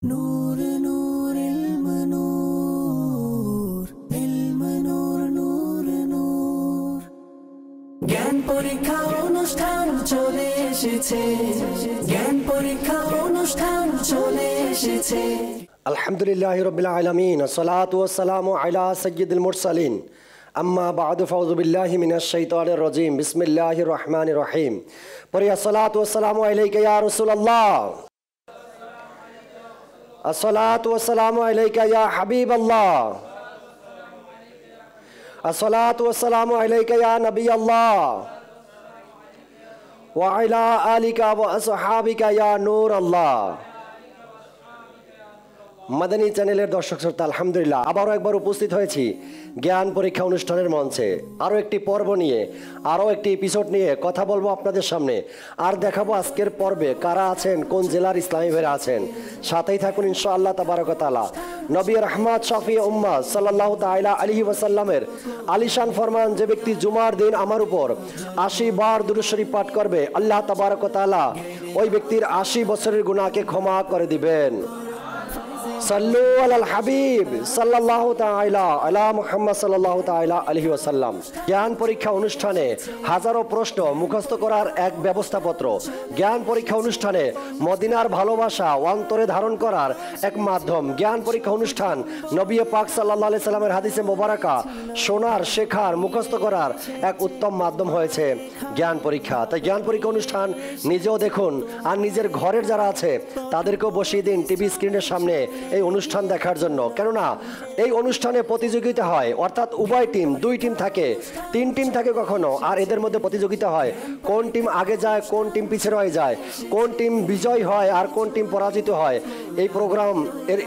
नूर नूर इल्म नूर इल्म नूर नूर नूर ज्ञान परीक्षा অনুষ্ঠান চলে এসেছে জ্ঞান পরীক্ষা অনুষ্ঠান চলে এসেছে আলহামদুলিল্লাহি রাব্বিল আলামিন আসসালাতু ওয়াসসালামু আলা সাইয়্যিদিল মুরসালিন আম্মা বা'দু ফাউযু বিল্লাহি মিনাশ শাইতানির রাজীম বিসমিল্লাহির রহমানির রহিম পরে আসসালাতু ওয়াসসালামু আলাইকা ইয়া রাসূলুল্লাহ আসসালাতু ওয়াসসালামু আলাইকা ইয়া হাবিবাল্লাহ আসসালাতু ওয়াসসালামু আলাইকা ইয়া নবিয়াল্লাহ ওয়া আলা আলিকা ওয়া আসহাবিকা ইয়া নূরাল্লাহ। মাদানী চ্যানেলের দর্শক শ্রোতা, আলহামদুলিল্লাহ আবারও একবার উপস্থিত হয়েছি জ্ঞান পরীক্ষা অনুষ্ঠানের মঞ্চে। আরও একটি পর্ব নিয়ে, আরও একটি এপিসোড নিয়ে কথা বলবো আপনাদের সামনে, আর দেখাবো আজকের পর্বে কারা আছেন, কোন জেলার ইসলামী ভাইরা আছেন। সাথেই থাকুন ইনশাআল্লাহ তাবারাক ওয়া তাআলা। নবী রাহমাত শফি উম্মাহ সাল্লাল্লাহু তাআলা আলাইহি ওয়াসাল্লামের আলিশান ফরমান, যে ব্যক্তি জুমার দিন আমার উপর ৮০ বার দুরূদ শরীফ পাঠ করবে, আল্লাহ তাবারাক ওয়া তাআলা ওই ব্যক্তির ৮০ বছরের গুনাহকে ক্ষমা করে দিবেন। সাল্লু আলাল হাবিব সাল্লাল্লাহু তাআলা আলা মুহাম্মদ সাল্লাল্লাহু তাআলা আলাইহি ওয়াসাল্লাম। জ্ঞান পরীক্ষা অনুষ্ঠানে হাজারো প্রশ্ন মুখস্থ করার এক ব্যবস্থাপত্র। জ্ঞান পরীক্ষা অনুষ্ঠানে মদিনার ভালোবাসা অন্তরে ধারণ করার এক মাধ্যম। জ্ঞান পরীক্ষা অনুষ্ঠান নবী পাক সাল্লাল্লাহু আলাইহি সাল্লামের হাদিসে মোবারকা শোনার, শেখার, মুখস্থ করার এক উত্তম মাধ্যম হয়েছে জ্ঞান পরীক্ষা। তাই জ্ঞান পরীক্ষা অনুষ্ঠান নিজেও দেখুন, আর নিজের ঘরের যারা আছে তাদেরকেও বসিয়ে দিন টিভি স্ক্রিনের সামনে এই অনুষ্ঠান দেখার জন্য। কেননা এই অনুষ্ঠানে প্রতিযোগিতা হয়, অর্থাৎ উভয় টিম, দুই টিম থাকে, তিন টিম থাকে কখনো, আর এদের মধ্যে প্রতিযোগিতা হয় কোন টিম আগে যায়, কোন টিম পিছিয়ে রয়ে যায়, কোন টিম বিজয় হয় আর কোন টিম পরাজিত হয়। এই প্রোগ্রাম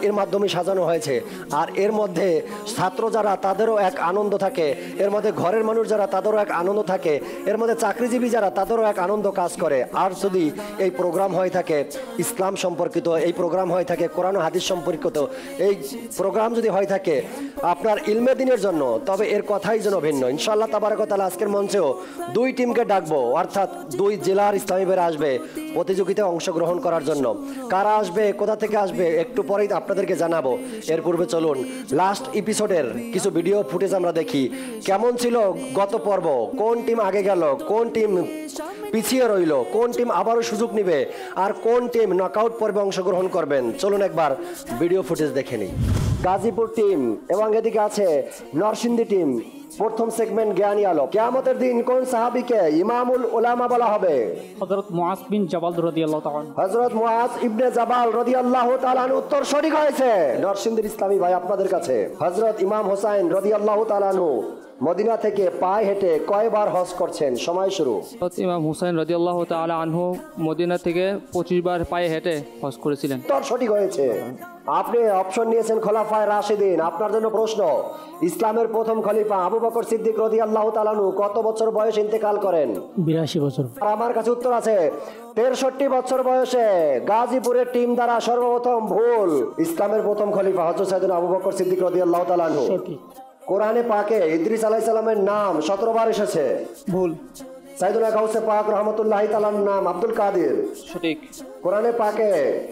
এর মাধ্যমে সাজানো হয়েছে। আর এর মধ্যে ছাত্র যারা তাদেরও এক আনন্দ থাকে, এর মধ্যে ঘরের মানুষ যারা তাদেরও এক আনন্দ থাকে, এর মধ্যে চাকরিজীবী যারা তাদেরও এক আনন্দ কাজ করে। আর যদি এই প্রোগ্রাম হয়ে থাকে ইসলাম সম্পর্কিত, এই প্রোগ্রাম হয়ে থাকে কোরআন ও হাদিস সম্পর্কিত, এই প্রোগ্রাম যদি হয়ে থাকে আপনার ইলমে দিনের জন্য, তবে এর কথাই যেন ভিন্ন। ইনশাআল্লাহ তাবারাক ওয়া তাআলা আজকের মঞ্চেও দুই টিমকে ডাকবো, অর্থাৎ দুই জেলার ইসলামী ভাইরা আসবে প্রতিযোগিতায় অংশগ্রহণ করার জন্য। কারা আসবে, কোথা থেকে আসবে, একটু পরেই আপনাদেরকে জানাবো। এর পূর্বে চলুন লাস্ট এপিসোডের কিছু ভিডিও ফুটেজ আমরা দেখি। কেমন ছিল গত পর্ব, কোন টিম আগে গেল, কোন টিম পিছিয়ে রইল, কোন টিম আবারও সুযোগ নিবে, আর কোন টিম নকআউট পর্বে অংশগ্রহণ করবেন। চলুন একবার ভিডিও ফুটেজ দেখে নিই। গাজীপুর টিম এবং এদিকে আছে নরসিংদী টিম। প্রথম সেগমেন্ট জ্ঞানী আলো। কিয়ামতের দিন কোন সাহাবীকে ইমামুল উলামা বলা হবে? হযরত মুআজ বিন জাবাল রাদিয়াল্লাহু তাআলা। হযরত মুআজ ইবনে জাবাল রাদিয়াল্লাহু তাআলা। উত্তর সঠিক হয়েছে। নরসিংদীর ইসলামী ভাই আপনাদের কাছে। হযরত ইমাম হোসাইন রাদিয়াল্লাহু তাআলা মদিনা থেকে পায়ে হেঁটে কয়বার হজ করছেন? সময় শুরু। ইমাম হুসাইন রাদিয়াল্লাহু তাআলা আনহু মদিনা থেকে 25 বার পায়ে হেঁটে হজ করেছিলেন। উত্তর সঠিক হয়েছে। আপনি অপশন নিয়েছেন খোলাফায়ে রাশিদিন। আপনার জন্য প্রশ্ন, ইসলামের প্রথম খলিফা আবু বকর সিদ্দিক রাদিয়াল্লাহু তাআলা কত বছর বয়সে ইন্তেকাল করেন? 82 বছর। আর আমার কাছে উত্তর আছে 63 বছর বয়সে। গাজীপুরের টিম দ্বারা সর্বপ্রথম ভুল। ইসলামের প্রথম খলিফা হযরত সাইয়েদনা আবু বকর সিদ্দিক রাদিয়াল্লাহু তাআলা। সঠিক। কোরআনে পাকে ইদ্রিস আলাইহিস সালামের নাম 17 বার এসেছে। ভুল। সাইয়েদনা গাউসে পাক রহমাতুল্লাহি তাআলার নাম আব্দুল কাদের। সঠিক। কোরআনে পাকে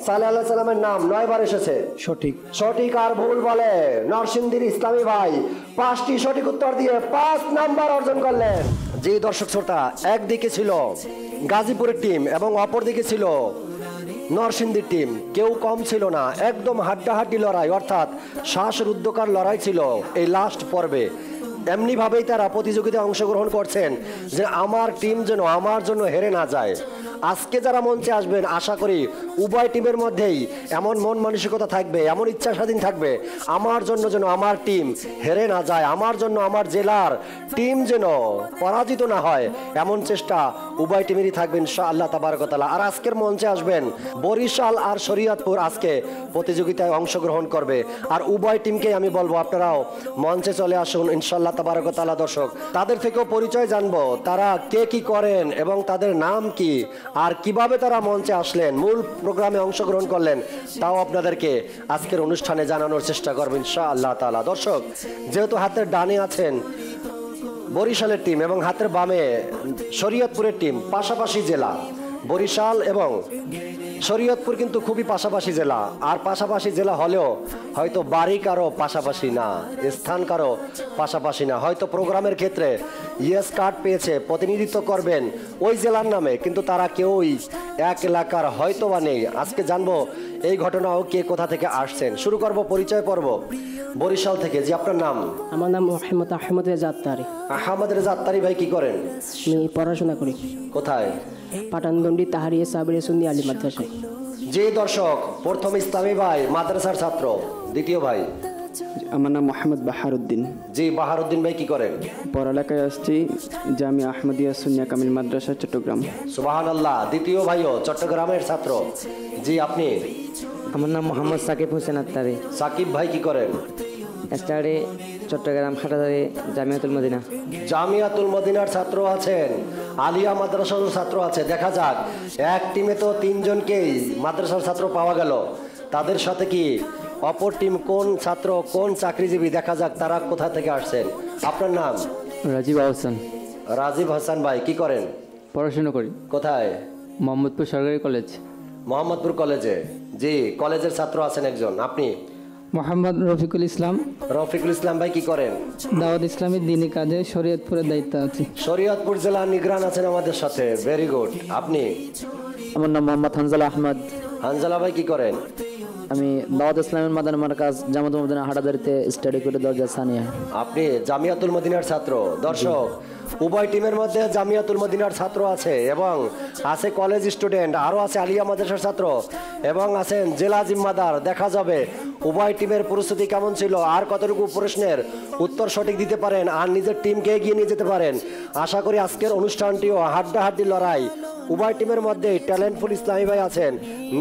সালেহ আলাইহিস সালামের নাম 9 বার এসেছে। সঠিক। সঠিক আর ভুল বলে নরসিংদীর ইসলামী ভাই 5টি সঠিক উত্তর দিয়ে 5 নাম্বার অর্জন করলেন। যে দর্শক শ্রোতা, একদিকে ছিল গাজীপুরের টিম এবং অপরদিকে ছিল নরসিংদীর টিম, কেউ কম ছিল না। একদম হাড্ডাহাড্ডি লড়াই, অর্থাৎ শ্বাসরুদ্ধকর লড়াই ছিল এই লাস্ট পর্বে। এমনিভাবেই তারা প্রতিযোগিতায় অংশগ্রহণ করছেন যে আমার টিম যেন আমার জন্য হেরে না যায়। আজকে যারা মঞ্চে আসবেন আশা করি উভয় টিমের মধ্যেই এমন মন মানসিকতা থাকবে, এমন ইচ্ছা স্বাধীন থাকবে, আমার জন্য যেন আমার টিম হেরে না যায়, আমার জন্য আমার জেলার টিম যেন পরাজিত না হয়, এমন চেষ্টা উভয় টিমেরই থাকবে ইনশাআল্লাহ তাবারাক ওয়া তাআলা। আর আজকের মঞ্চে আসবেন বরিশাল আর শরীয়তপুর, আজকে প্রতিযোগিতায় অংশগ্রহণ করবে। আর উভয় টিমকে আমি বলবো আপনারাও মঞ্চে চলে আসুন ইনশাআল্লাহ তাবারাক ওয়া তাআলা। দর্শক, তাদের থেকেও পরিচয় জানবো, তারা কে কি করেন এবং তাদের নাম কি, আর কিভাবে তারা মঞ্চে আসলেন, মূল প্রোগ্রামে অংশগ্রহণ করলেন, তাও আপনাদেরকে আজকের অনুষ্ঠানে জানানোর চেষ্টা করবেন ইনশাআল্লাহ তাআলা। দর্শক, যেহেতু হাতের ডানে আছেন বরিশালের টিম এবং হাতের বামে শরীয়তপুরের টিম, পাশাপাশি জেলা বরিশাল এবং শরীয়তপুর কিন্তু খুবই পাশাপাশি জেলা, আর পাশাপাশি জেলা হলেও হয়তো বাড়ি কারো পাশাপাশি না, স্থান কারো পাশাপাশি না। হয়তো প্রোগ্রামের ক্ষেত্রে ইয়েস কার্ড পেয়েছে, প্রতিনিধিত্ব করবেন ওই জেলার নামে, কিন্তু তারা কেউই এক এলাকার হয়তো বা নেই। আজকে জানবো এই ঘটনাও কে কোথা থেকে আসছেন। শুরু করব পরিচয় পর্ব বরিশাল থেকে। যে আপনার নাম? আমার নাম মোহাম্মদ আহমদ রেজা আত্তারি। আহমদ রেজা আত্তারি ভাই, কি করেন? আমি পড়াশোনা করি কোথায়? পাটানদন্ডি তাহারিয়া সাবরে সুন্নি আলী মাদ্রাসায়। যে দর্শক, প্রথম ইসলামী ভাই মাদ্রাসার ছাত্র, দ্বিতীয় ভাই? আমার নাম মোহাম্মদ বাহারুদ্দিন। জি বাহারুদ্দিন ভাই, কি করেন? পড়ালেখায় আসছি জামিয়া আহমদিয়া সুন্নিয়া কামিল মাদ্রাসা চট্টগ্রাম। সুবহানাল্লাহ। দ্বিতীয় ভাইও চট্টগ্রামের ছাত্র। জি আপনি? আমার নাম মোহাম্মদ সাকিব হোসেন আত্তারি। সাকিব ভাই, কি করেন? স্টাডি চট্টগ্রাম হাটাদারি জামিয়াতুল মদিনা। জামিয়াতুল মদিনার ছাত্র আছেন, আলিয়া মাদ্রাসার ছাত্র আছে। দেখা যাক, এক টিমে তো তিনজনকেই মাদ্রাসার ছাত্র পাওয়া গেল, তাদের সাথে কি অপর টিম কোন ছাত্র, কোন চাকরিজীবী, দেখা যাক তারা কোথা থেকে আসছেন। আপনার নাম? রাজীব আহসান। রাজীব হাসান ভাই, কি করেন? পড়াশোনা করি কোথায়? মোহাম্মদপুর সরকারি কলেজ। মোহাম্মদপুর কলেজে। জি, কলেজের ছাত্র আছেন একজন। আপনি? মোহাম্মদ রফিকুল ইসলাম। রফিকুল ইসলাম ভাই, কি করেন? দাওয়াত ইসলামী দিনী কাজে শরীয়তপুরের দায়িত্ব আছে। শরীয়তপুর জেলা নিগরান আছেন আমাদের সাথে। Very good. আপনি? আমার নাম মোহাম্মদ হানজালা আহমদ। হানজালা ভাই, কি করেন? আমি দাওয়াত ইসলামের মাদান মার্কাজ জামাতুল মদিনা হাটাদারিতে স্টাডি করে দরজা সানিয়া। আপনি জামিয়াতুল মদিনার ছাত্র। দর্শক, উভয় টিমের মধ্যে জামিয়াতুল মদিনার ছাত্র আছে এবং আছে কলেজ স্টুডেন্ট, আরও আছে আলিয়া মাদ্রাসার ছাত্র এবং আছেন জেলা জিম্মাদার। দেখা যাবে উভয় টিমের প্রস্তুতি কেমন ছিল, আর কতটুকু প্রশ্নের উত্তর সঠিক দিতে পারেন, আর নিজের টিমকে এগিয়ে নিয়ে যেতে পারেন। আশা করি আজকের অনুষ্ঠানটিও হাড্ডাহাড্ডি লড়াই। উভয় টিমের মধ্যে ট্যালেন্টফুল ইসলামী ভাই আছেন,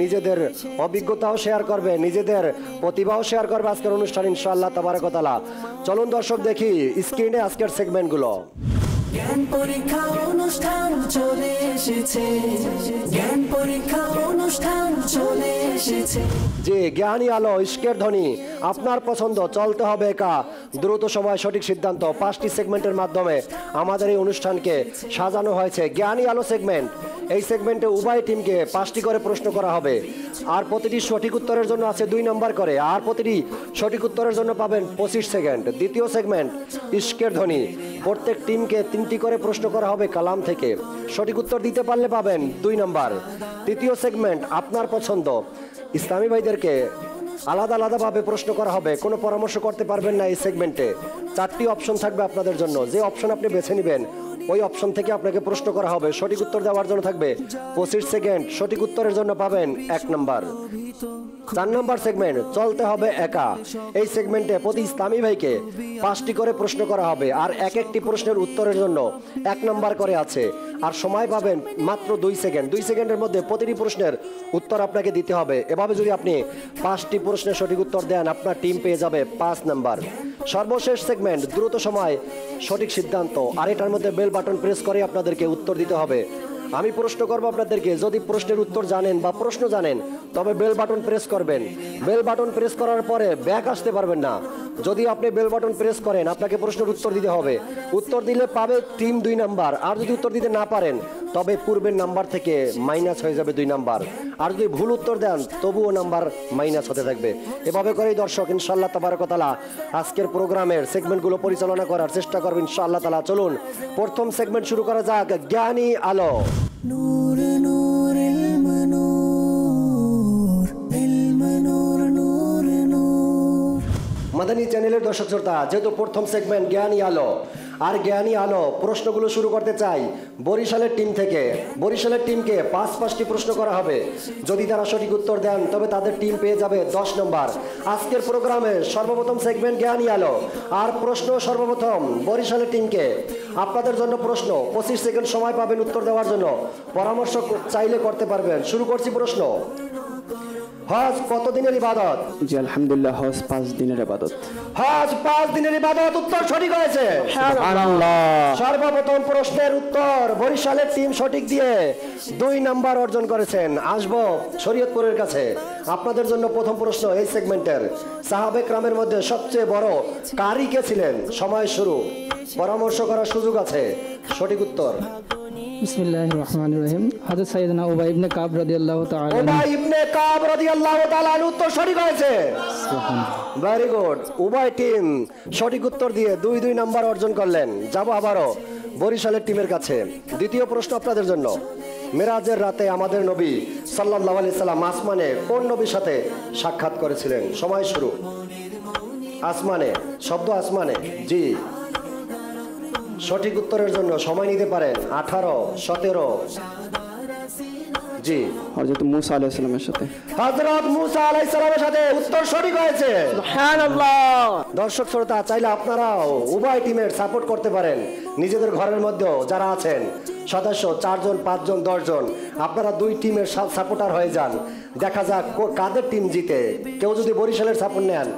নিজেদের অভিজ্ঞতাও শেয়ার করবে, নিজেদের প্রতিভাও শেয়ার করবে আজকের অনুষ্ঠান ইনশাআল্লাহ তাবারাক ওয়া তাআলা। চলুন দর্শক, দেখি স্ক্রিনে আজকের সেগমেন্টগুলো। জ্ঞান পরীক্ষা অনুষ্ঠান চলে এসেছে, জ্ঞান পরীক্ষা অনুষ্ঠান চলে এসেছে। যে জ্ঞানী আলো, ইশকের ধ্বনি, আপনার পছন্দ, চলতে হবে একা, দ্রুত সময়, সঠিক সিদ্ধান্ত। 5টি সেগমেন্টের মাধ্যমে আমাদের এই অনুষ্ঠানকে সাজানো হয়েছে। জ্ঞানী আলো সেগমেন্ট, এই সেগমেন্টে উভয় টিমকে 5টি করে প্রশ্ন করা হবে, আর প্রতিটি সঠিক উত্তরের জন্য আছে 2 নম্বর করে, আর প্রতিটি সঠিক উত্তরের জন্য পাবেন 25 সেকেন্ড। দ্বিতীয় সেগমেন্ট ইশকের ধ্বনি, প্রত্যেক টিমকে 3টি করে প্রশ্ন করা হবে কালাম থেকে, সঠিক উত্তর দিতে পারলে পাবেন 2 নম্বর। তৃতীয় সেগমেন্ট আপনার পছন্দ, ইসলামী ভাইদেরকে আলাদা আলাদাভাবে প্রশ্ন করা হবে, কোনো পরামর্শ করতে পারবেন না এই সেগমেন্টে। 4টি অপশন থাকবে আপনাদের জন্য, যে অপশন আপনি বেছে নেবেন ওই অপশন থেকে আপনাকে প্রশ্ন করা হবে। সঠিক উত্তর দেওয়ার জন্য থাকবে 25 সেকেন্ড, সঠিক উত্তরের জন্য পাবেন 1 নম্বর। 4 নম্বর সেগমেন্ট চলতে হবে একা, এই সেগমেন্টে প্রতি ইসলামী ভাইকে 5টি করে প্রশ্ন করা হবে, আর এক একটি প্রশ্নের উত্তরের জন্য 1 নম্বর করে আছে, আর সময় পাবেন মাত্র 2 সেকেন্ড। 2 সেকেন্ডের মধ্যে প্রতিটি প্রশ্নের উত্তর আপনাকে দিতে হবে। এভাবে যদি আপনি 5টি প্রশ্নের সঠিক উত্তর দেন, আপনার টিম পেয়ে যাবে 5 নম্বর। সর্বশেষ সেগমেন্ট দ্রুত সময়, সঠিক সিদ্ধান্ত, আর এটার মধ্যে বেল বাটন প্রেস করে আপনাদেরকে উত্তর দিতে হবে। আমি প্রশ্ন করব আপনাদেরকে, যদি প্রশ্নের উত্তর জানেন বা প্রশ্ন জানেন তবে বেল বাটন প্রেস করবেন। বেল বাটন প্রেস করার পরে ব্যাক আসতে পারবেন না। যদি আপনি বেল বাটন প্রেস করেন, আপনাকে প্রশ্নের উত্তর দিতে হবে। উত্তর দিলে পাবে টিম 2 নাম্বার, আর যদি উত্তর দিতে না পারেন তবে পূর্বের নাম্বার থেকে মাইনাস হয়ে যাবে 2 নাম্বার, আর যদি ভুল উত্তর দেন তবুও নাম্বার মাইনাস হতে থাকবে। এভাবে করেই দর্শক ইনশাআল্লাহ তাবারাক ওয়া তাআলা আজকের প্রোগ্রামের সেগমেন্টগুলো পরিচালনা করার চেষ্টা করবেন ইনশাআল্লাহ তাআলা। চলুন প্রথম সেগমেন্ট শুরু করা যাক, জ্ঞানী আলো। নূর নূর ইলম নূর, ইলম নূর নূর নূর। মাদানী চ্যানেলের দর্শক শ্রোতা, যেহেতু প্রথম সেগমেন্ট জ্ঞানী আলো, আর জ্ঞানী আলো প্রশ্নগুলো শুরু করতে চাই বরিশালের টিম থেকে। বরিশালের টিমকে 5টি প্রশ্ন করা হবে, যদি তারা সঠিক উত্তর দেন তবে তাদের টিম পেয়ে যাবে 10 নম্বর। আজকের প্রোগ্রামে সর্বপ্রথম সেগমেন্ট জ্ঞানী আলো, আর প্রশ্ন সর্বপ্রথম বরিশালের টিমকে। আপনাদের জন্য প্রশ্ন, 25 সেকেন্ড সময় পাবেন উত্তর দেওয়ার জন্য, পরামর্শ চাইলে করতে পারবেন। শুরু করছি প্রশ্ন। হজ কত দিনের ইবাদত? জি আলহামদুলিল্লাহ, হজ 5 দিনের ইবাদত। হজ 5 দিনের ইবাদত, উত্তর সঠিক হয়েছে। সর্বপ্রথম প্রশ্নের উত্তর বরিশালের টিম সঠিক দিয়ে 2 নাম্বার অর্জন করেছেন। আসবো শরীয়তপুরের কাছে। আপনাদের জন্য প্রথম প্রশ্ন এই সেগমেন্টের, সাহাবে কেরামের মধ্যে সবচেয়ে বড় কারি কে ছিলেন? সময় শুরু, পরামর্শ করার সুযোগ আছে। সঠিক উত্তর বিসমিল্লাহির রহমানির রহিম। হযরত সাইয়েদনা উবাই ইবনে কাব রাদিয়াল্লাহু তাআলা উবাই ইবনে কাব রাদিয়াল্লাহু তাআলা আনহু উত্তর সঠিক হয়েছে। Very good. উবাই টিম সঠিক উত্তর দিয়ে 2 নাম্বার অর্জন করলেন। যাব আবারও বরিশালের টিমের কাছে। দ্বিতীয় প্রশ্ন আপনাদের জন্য। মেরাজের রাতে আমাদের নবী সাল্লাল্লাহু আলাইহি সাল্লাম আসমানে কোন নবীর সাথে সাক্ষাৎ করেছিলেন? সময় শুরু। আসমানে, শব্দ আসমানে। জি, সঠিক উত্তরের জন্য সময় নিতে পারেন 18, 17। জি, হযরত মুসা আলাইহিস সালামের সাথে। হযরত মুসা আলাইহিস সালামের সাথে উত্তর সঠিক হয়েছে। সুবহানাল্লাহ। দর্শক শ্রোতা, চাইলে আপনারাও উভয় টিমের সাপোর্ট করতে পারেন। নিজেদের ঘরের মধ্যেও যারা আছেন সদস্য 4 জন, 5 জন, 10 জন, আপনারা 2 টিমের সাপোর্টার হয়ে যান। দেখা যাক কাদের টিম জিতে। কেউ যদি বরিশালের সাপোর্ট নেন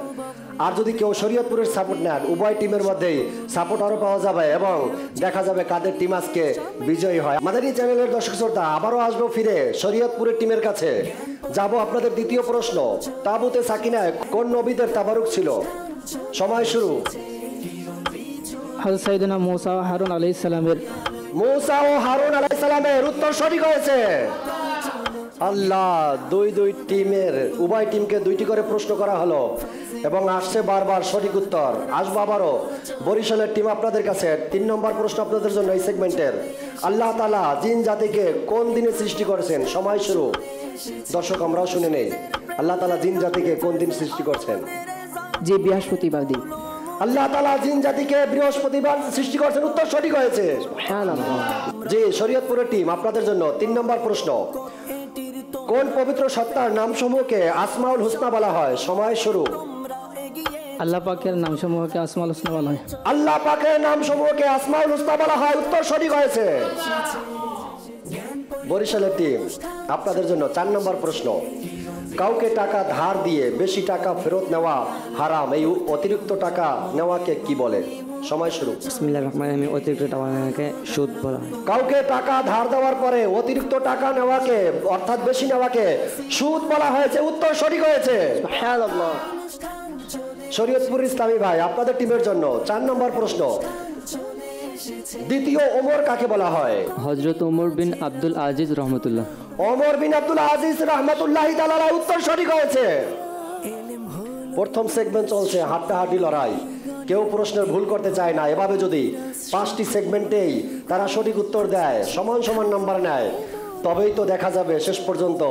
আর যদি কেউ শরীয়তপুরের সাপোর্ট নেন, উভয় টিমের মধ্যেই সাপোর্ট আরও পাওয়া যাবে এবং দেখা যাবে কাদের টিম আজকে বিজয়ী হয়। আমাদের এই চ্যানেলের দর্শক শ্রোতা, আবারও আসবো ফিরে শরীয়তপুরের টিমের কাছে। যাব আপনাদের দ্বিতীয় প্রশ্ন। তাবুতে সাকিনায় কোন নবীদের তাবারুক ছিল? সময় শুরু। হযরত সাইয়েদনা মুসা ও হারুন আলাইহিস সালামের। মুসা ও হারুন আলাইহিস সালামের উত্তর সঠিক হয়েছে। আল্লাহ, 2 টিমের উভয় টিমকে 2টি করে প্রশ্ন করা হলো এবং আসছে বারবার সঠিক উত্তর। আসবো আবারও বরিশালের টিম আপনাদের কাছে। 3 নম্বর প্রশ্ন আপনাদের জন্য এই সেগমেন্টের। আল্লাহ তাআলা জিন জাতিকে কোন দিনে সৃষ্টি করেছেন? সময় শুরু। দর্শক, আমরাও শুনে নেই। আল্লাহ তাআলা জিন জাতিকে কোন দিন সৃষ্টি করছেন? যে বৃহস্পতিবার দিন। আল্লাহ তাআলা জিন জাতিকে বৃহস্পতিবার সৃষ্টি করছেন। উত্তর সঠিক হয়েছে। সুবহানাল্লাহ। জি, শরীয়তপুরের টিম আপনাদের জন্য 3 নম্বর প্রশ্ন। কোন পবিত্র সত্তার নামসমূহকে আসমাউল হুসনা বলা হয়? সময় শুরু। আল্লাহ পাকের নামসমূহকে আসমাউল হুসনা বলা হয়। আল্লাহ পাকের নামসমূহকে আসমাউল হুসনা বলা হয়। উত্তর সঠিক হয়েছে। বরিশালের টিম আপনাদের জন্য 4 নম্বর প্রশ্ন। কাউকে টাকা ধার দিয়ে বেশি টাকা ফেরত নেওয়া হারাম। এই অতিরিক্ত টাকা নেওয়াকে কি বলে? সময় শুরু। বিসমিল্লাহির রহমানির রহিম। অতিরিক্ত টাকা নেওয়াকে সুদ বলা হয়। কাউকে টাকা ধার দেওয়ার পরে অতিরিক্ত টাকা নেওয়াকে, অর্থাৎ বেশি নেওয়াকে সুদ বলা হয়েছে। উত্তর সঠিক হয়েছে। সুবহানাল্লাহ। শরীয়তপুর ইসলামী ভাই আপনাদের টিমের জন্য 4 নম্বর প্রশ্ন। দ্বিতীয় ওমর কাকে বলা হয়? হযরত ওমর বিন আব্দুল আজিজ রহমতুল্লাহ। ওমর বিন আব্দুল আজিজ রহমতুল্লাহি তাআলা। উত্তর সঠিক হয়েছে। প্রথম সেগমেন্ট চলছে হাড্ডাহাড্ডি লড়াই। কেউ প্রশ্নের ভুল করতে চায় না। এভাবে যদি 5টি সেগমেন্টেই তারা সঠিক উত্তর দেয়, সমান সমান নাম্বার নেয়, তবেই তো দেখা যাবে শেষ পর্যন্ত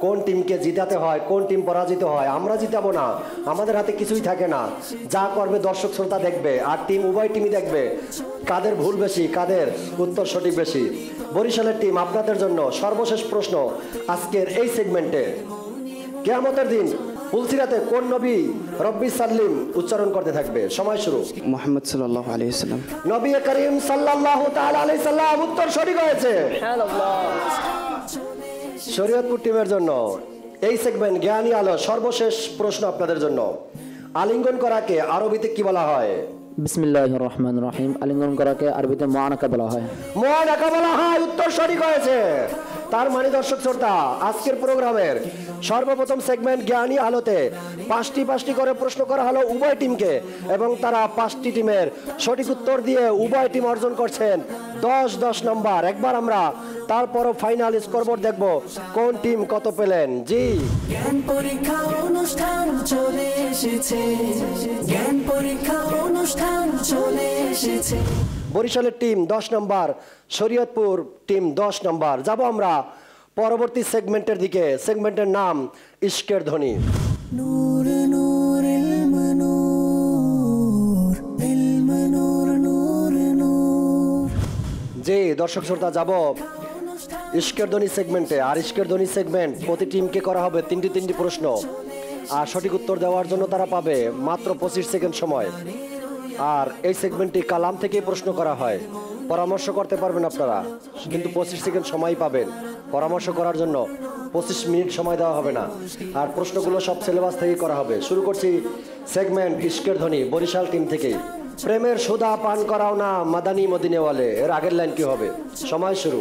কোন টিমকে জিতাতে হয়, কোন টিম পরাজিত হয়। আমরা জিতাবো না, আমাদের হাতে কিছুই থাকে না। যা করবে দর্শক শ্রোতা দেখবে আর টিম উভয় টিমই দেখবে কাদের ভুল বেশি, কাদের উত্তর সঠিক বেশি। বরিশালের টিম আপনাদের জন্য সর্বশেষ প্রশ্ন আজকের এই সেগমেন্টে। কিয়ামতের দিন পুলসিরাতে কোন নবী রব্বি সাল্লিম উচ্চারণ করতে থাকবে? সময় শুরু। মুহাম্মদ সাল্লাল্লাহু আলাইহি সাল্লাম। নবী করিম সাল্লাল্লাহু তাআলা আলাইহি সাল্লাম। উত্তর সঠিক হয়েছে। শরীয়তপুর টিমের জন্য এই সেগমেন্ট জ্ঞানী আলো। সর্বশেষ প্রশ্ন আপনাদের জন্য। আলিঙ্গন করাকে আরবিতে কি বলা হয়? বিসমিল্লাহির রহমানির রহিম। আলিঙ্গন করাকে আরবিতে মুআনাকা বলা হয়। মুআনাকা বলা হয়। উত্তর সঠিক হয়েছে। তার মানে দর্শক শ্রোতা, আজকের প্রোগ্রামের সর্বপ্রথম সেগমেন্ট জ্ঞানী আলোতে 5টি করে প্রশ্ন করা হলো উভয় টিমকে এবং তারা 5টি টিমের সঠিক উত্তর দিয়ে উভয় টিম অর্জন করছেন 10 নম্বর। একবার আমরা তারপরও ফাইনাল স্কোরবোর্ড দেখব কোন টিম কত পেলেন। জি, জ্ঞান পরীক্ষা অনুষ্ঠান চলে এসেছে। জ্ঞান পরীক্ষা অনুষ্ঠান চলে এসেছে। বরিশালের টিম 10 নম্বর, শরীয়তপুর টিম 10 নম্বর। যাব আমরা পরবর্তী সেগমেন্টের দিকে। সেগমেন্টের নাম ইশকের ধ্বনি। নূর নূর ইলম নূর, ইলম নূর নূর নূর। জি দর্শক শ্রোতা, যাব ইশকের ধ্বনি সেগমেন্টে। আর ইশকের ধ্বনি সেগমেন্ট প্রতি টিমকে করা হবে 3টি প্রশ্ন আর সঠিক উত্তর দেওয়ার জন্য তারা পাবে মাত্র 25 সেকেন্ড সময়। আর এই সেগমেন্টটি কালাম থেকেই প্রশ্ন করা হয়। পরামর্শ করতে পারবেন আপনারা, কিন্তু 25 সেকেন্ড সময় পাবেন। পরামর্শ করার জন্য 25 মিনিট সময় দেওয়া হবে না। আর প্রশ্নগুলো সব সিলেবাস থেকেই করা হবে। শুরু করছি সেগমেন্ট ইশকের ধ্বনি বরিশাল টিম থেকেই। প্রেমের সুধা পান করাও না মাদানী মদিনেওয়ালে। এর আগের লাইন কি হবে? সময় শুরু।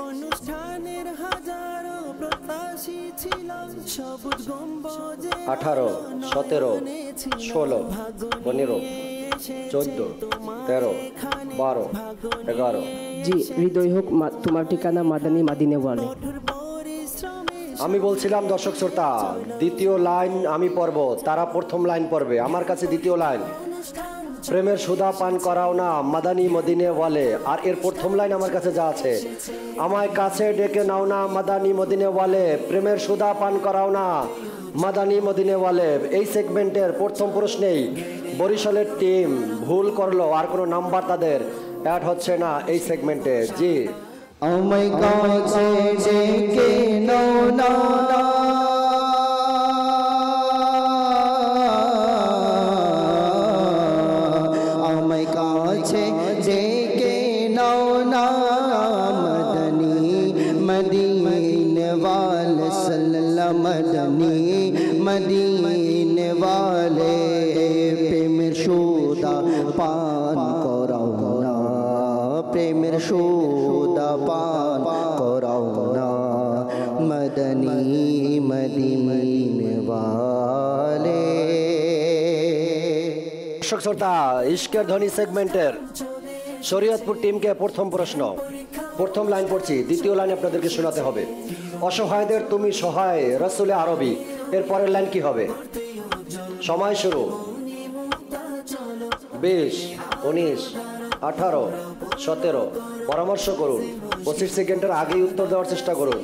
অনুষ্ঠানের হাজারো প্রত্যাশী ছিলাম, সবুজ গম্বুজে 18, 17, 16, 15, 14, 13, 12, 11। জি হৃদয় হোক তোমার ঠিকানা মাদানী মাদিনে বলে। আমি বলছিলাম দর্শক শ্রোতা, দ্বিতীয় লাইন আমি পড়ব, তারা প্রথম লাইন পড়বে। আমার কাছে দ্বিতীয় লাইন, প্রেমের সুধা পান করাও না মাদানী মদিনে ওয়ালে। আর এর প্রথম লাইন আমার কাছে যা আছে, আমায় কাছে ডেকে নাও না মাদানী মদিনে ওয়ালে, প্রেমের সুধা পান করাও না মাদানী মদিনে ওয়ালে। এই সেগমেন্টের প্রথম প্রশ্নেই বরিশালের টিম ভুল করলো, আর কোনো নাম্বার তাদের অ্যাড হচ্ছে না এই সেগমেন্টে। জি, আমায় কাছে ডেকে নাও না আমায় কাছে ডেকে নাও না মদনী মদিনে ওয়ালে সাল্লাল্লাহু মদনী মদিনে ওয়ালে, প্রেমের সুধা পান করাও না, প্রেমের সুধা পান করাও না মদনী মদিনে ওয়ালে। দর্শক শ্রোতা, ইশকের ধ্বনি সেগমেন্টের শরীয়তপুর টিমকে প্রথম প্রশ্ন, প্রথম লাইন পড়ছি, দ্বিতীয় লাইন আপনাদেরকে শোনাতে হবে। অসহায়দের তুমি সহায় রাসূলে আরবি, এর পরের লাইন কি হবে? সময় শুরু। 20, 19, 18, 17। পরামর্শ করুন, 25 সেকেন্ডের আগেই উত্তর দেওয়ার চেষ্টা করুন।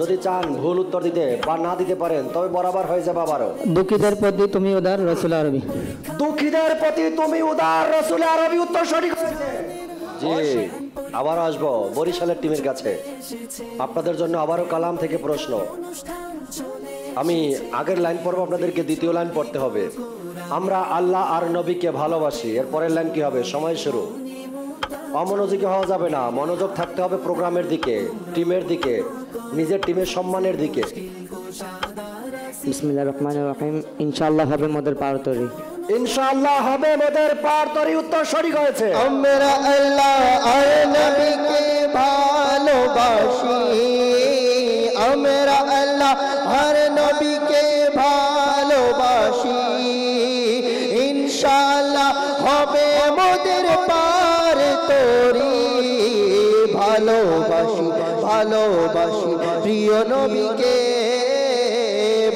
যদি চান ভুল উত্তর দিতে বা না দিতে পারেন তবে বরাবর হয়ে যাবে আবারও। দুঃখীদের প্রতি তুমি উদার রসুল আরবি। দুঃখীদের প্রতি তুমি উদার রাসূলে আরবি, উত্তর সঠিক হয়েছে। জি, আবারও আসবো বরিশালের টিমের কাছে। আপনাদের জন্য আবারও কালাম থেকে প্রশ্ন। আমি আগের লাইন পড়বো, আপনাদেরকে দ্বিতীয় লাইন পড়তে হবে। আমরা আল্লাহ আর নবীকে ভালোবাসি, এর পরের লাইন কি হবে? সময় শুরু। অমনোযোগী হওয়া যাবে না, মনোযোগ থাকতে হবে প্রোগ্রামের দিকে, টিমের দিকে, নিজের টিমের সম্মানের দিকে। বিসমিল্লাহির রহমানির রহিম। ইনশাআল্লাহ হবে মোদের পারতরি। ইনশাআল্লাহ হবে মোদের পারতরি, উত্তর সঠিক হয়েছে। আমরা আল্লাহ আর নবীকে ভালোবাসি, আমরা আল্লাহ আর নবীকে ভালোবাসি, ইনশাআল্লাহ হবে মোদের পার তরি। ভালোবাসি ভালোবাসি প্রিয় নবীকে,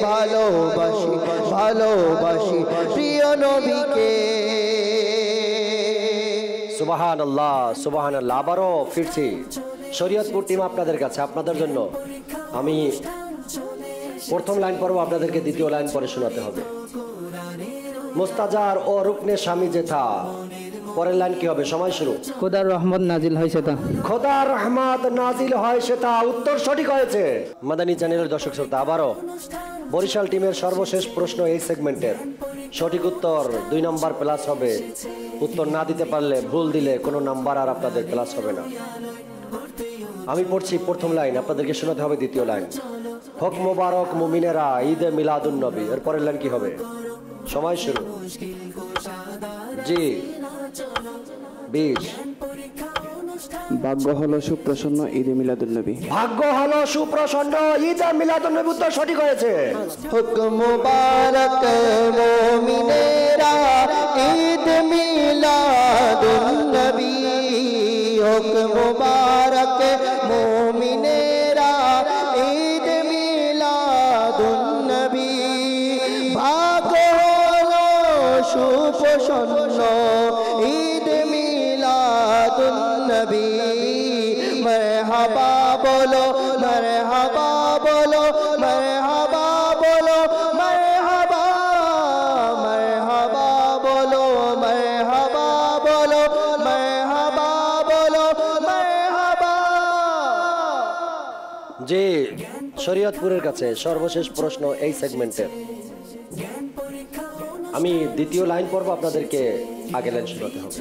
ভালোবাসি ভালোবাসি প্রিয় নবীকে। সুবহানাল্লাহ, সুবহানাল্লাহ। আবারও ফিরছি শরীয়তপুর টিম আপনাদের কাছে, আপনাদের জন্য আমি প্রথম লাইন পড়বো, আপনাদেরকে দ্বিতীয় লাইন পরে শোনাতে হবে। মুস্তাজার ও রুকনে স্বামী জেঠা, পরের লাইন কি হবে? সময় শুরু। খোদার রহমত নাজিল হয় সেটা। খোদার রহমত নাজিল হয় সেটা, উত্তর সঠিক হয়েছে। মাদানী চ্যানেলের দর্শক শ্রোতা, আবারও বরিশাল টিমের সর্বশেষ প্রশ্ন এই সেগমেন্টের। সঠিক উত্তর 2 নাম্বার প্লাস হবে, উত্তর না দিতে পারলে, ভুল দিলে কোনো নাম্বার আর আপনাদের প্লাস হবে না। আমি পড়ছি প্রথম লাইন, আপনাদেরকে শোনাতে হবে দ্বিতীয় লাইন। হক মোবারক মুমিনেরা ঈদে মিলাদুন নবী, এর পরের লাইন কি হবে? সময় শুরু। জি, 20। ভাগ্য হলো সুপ্রসন্ন ঈদে মিলাদুন্নবী। ভাগ্য হলো সুপ্রসন্ন ঈদে মিলাদুন্নবী, উত্তর সঠিক হয়েছে। হুক মুবারক মুমিনেরা ঈদ মিলাদুন নবী, হুক মুবারক মুমিনেরা ঈদ মিলাদুন নবী। ভাগ্য হলো সুপ্রসন্ন ঈদ মিলাদুন নবী। মরহাবা বলো, মরহাবা বলো, মরহাবা বলো, মরহাবা, মরহাবা বলো, মরহাবা বলো, মরহাবা বলো, মরহাবা। জি, শরীয়তপুরের কাছে সর্বশেষ প্রশ্ন এই সেগমেন্টের। আমি দ্বিতীয় লাইন পড়বো, আপনাদেরকে আগে লাইন শোনাতে হবে।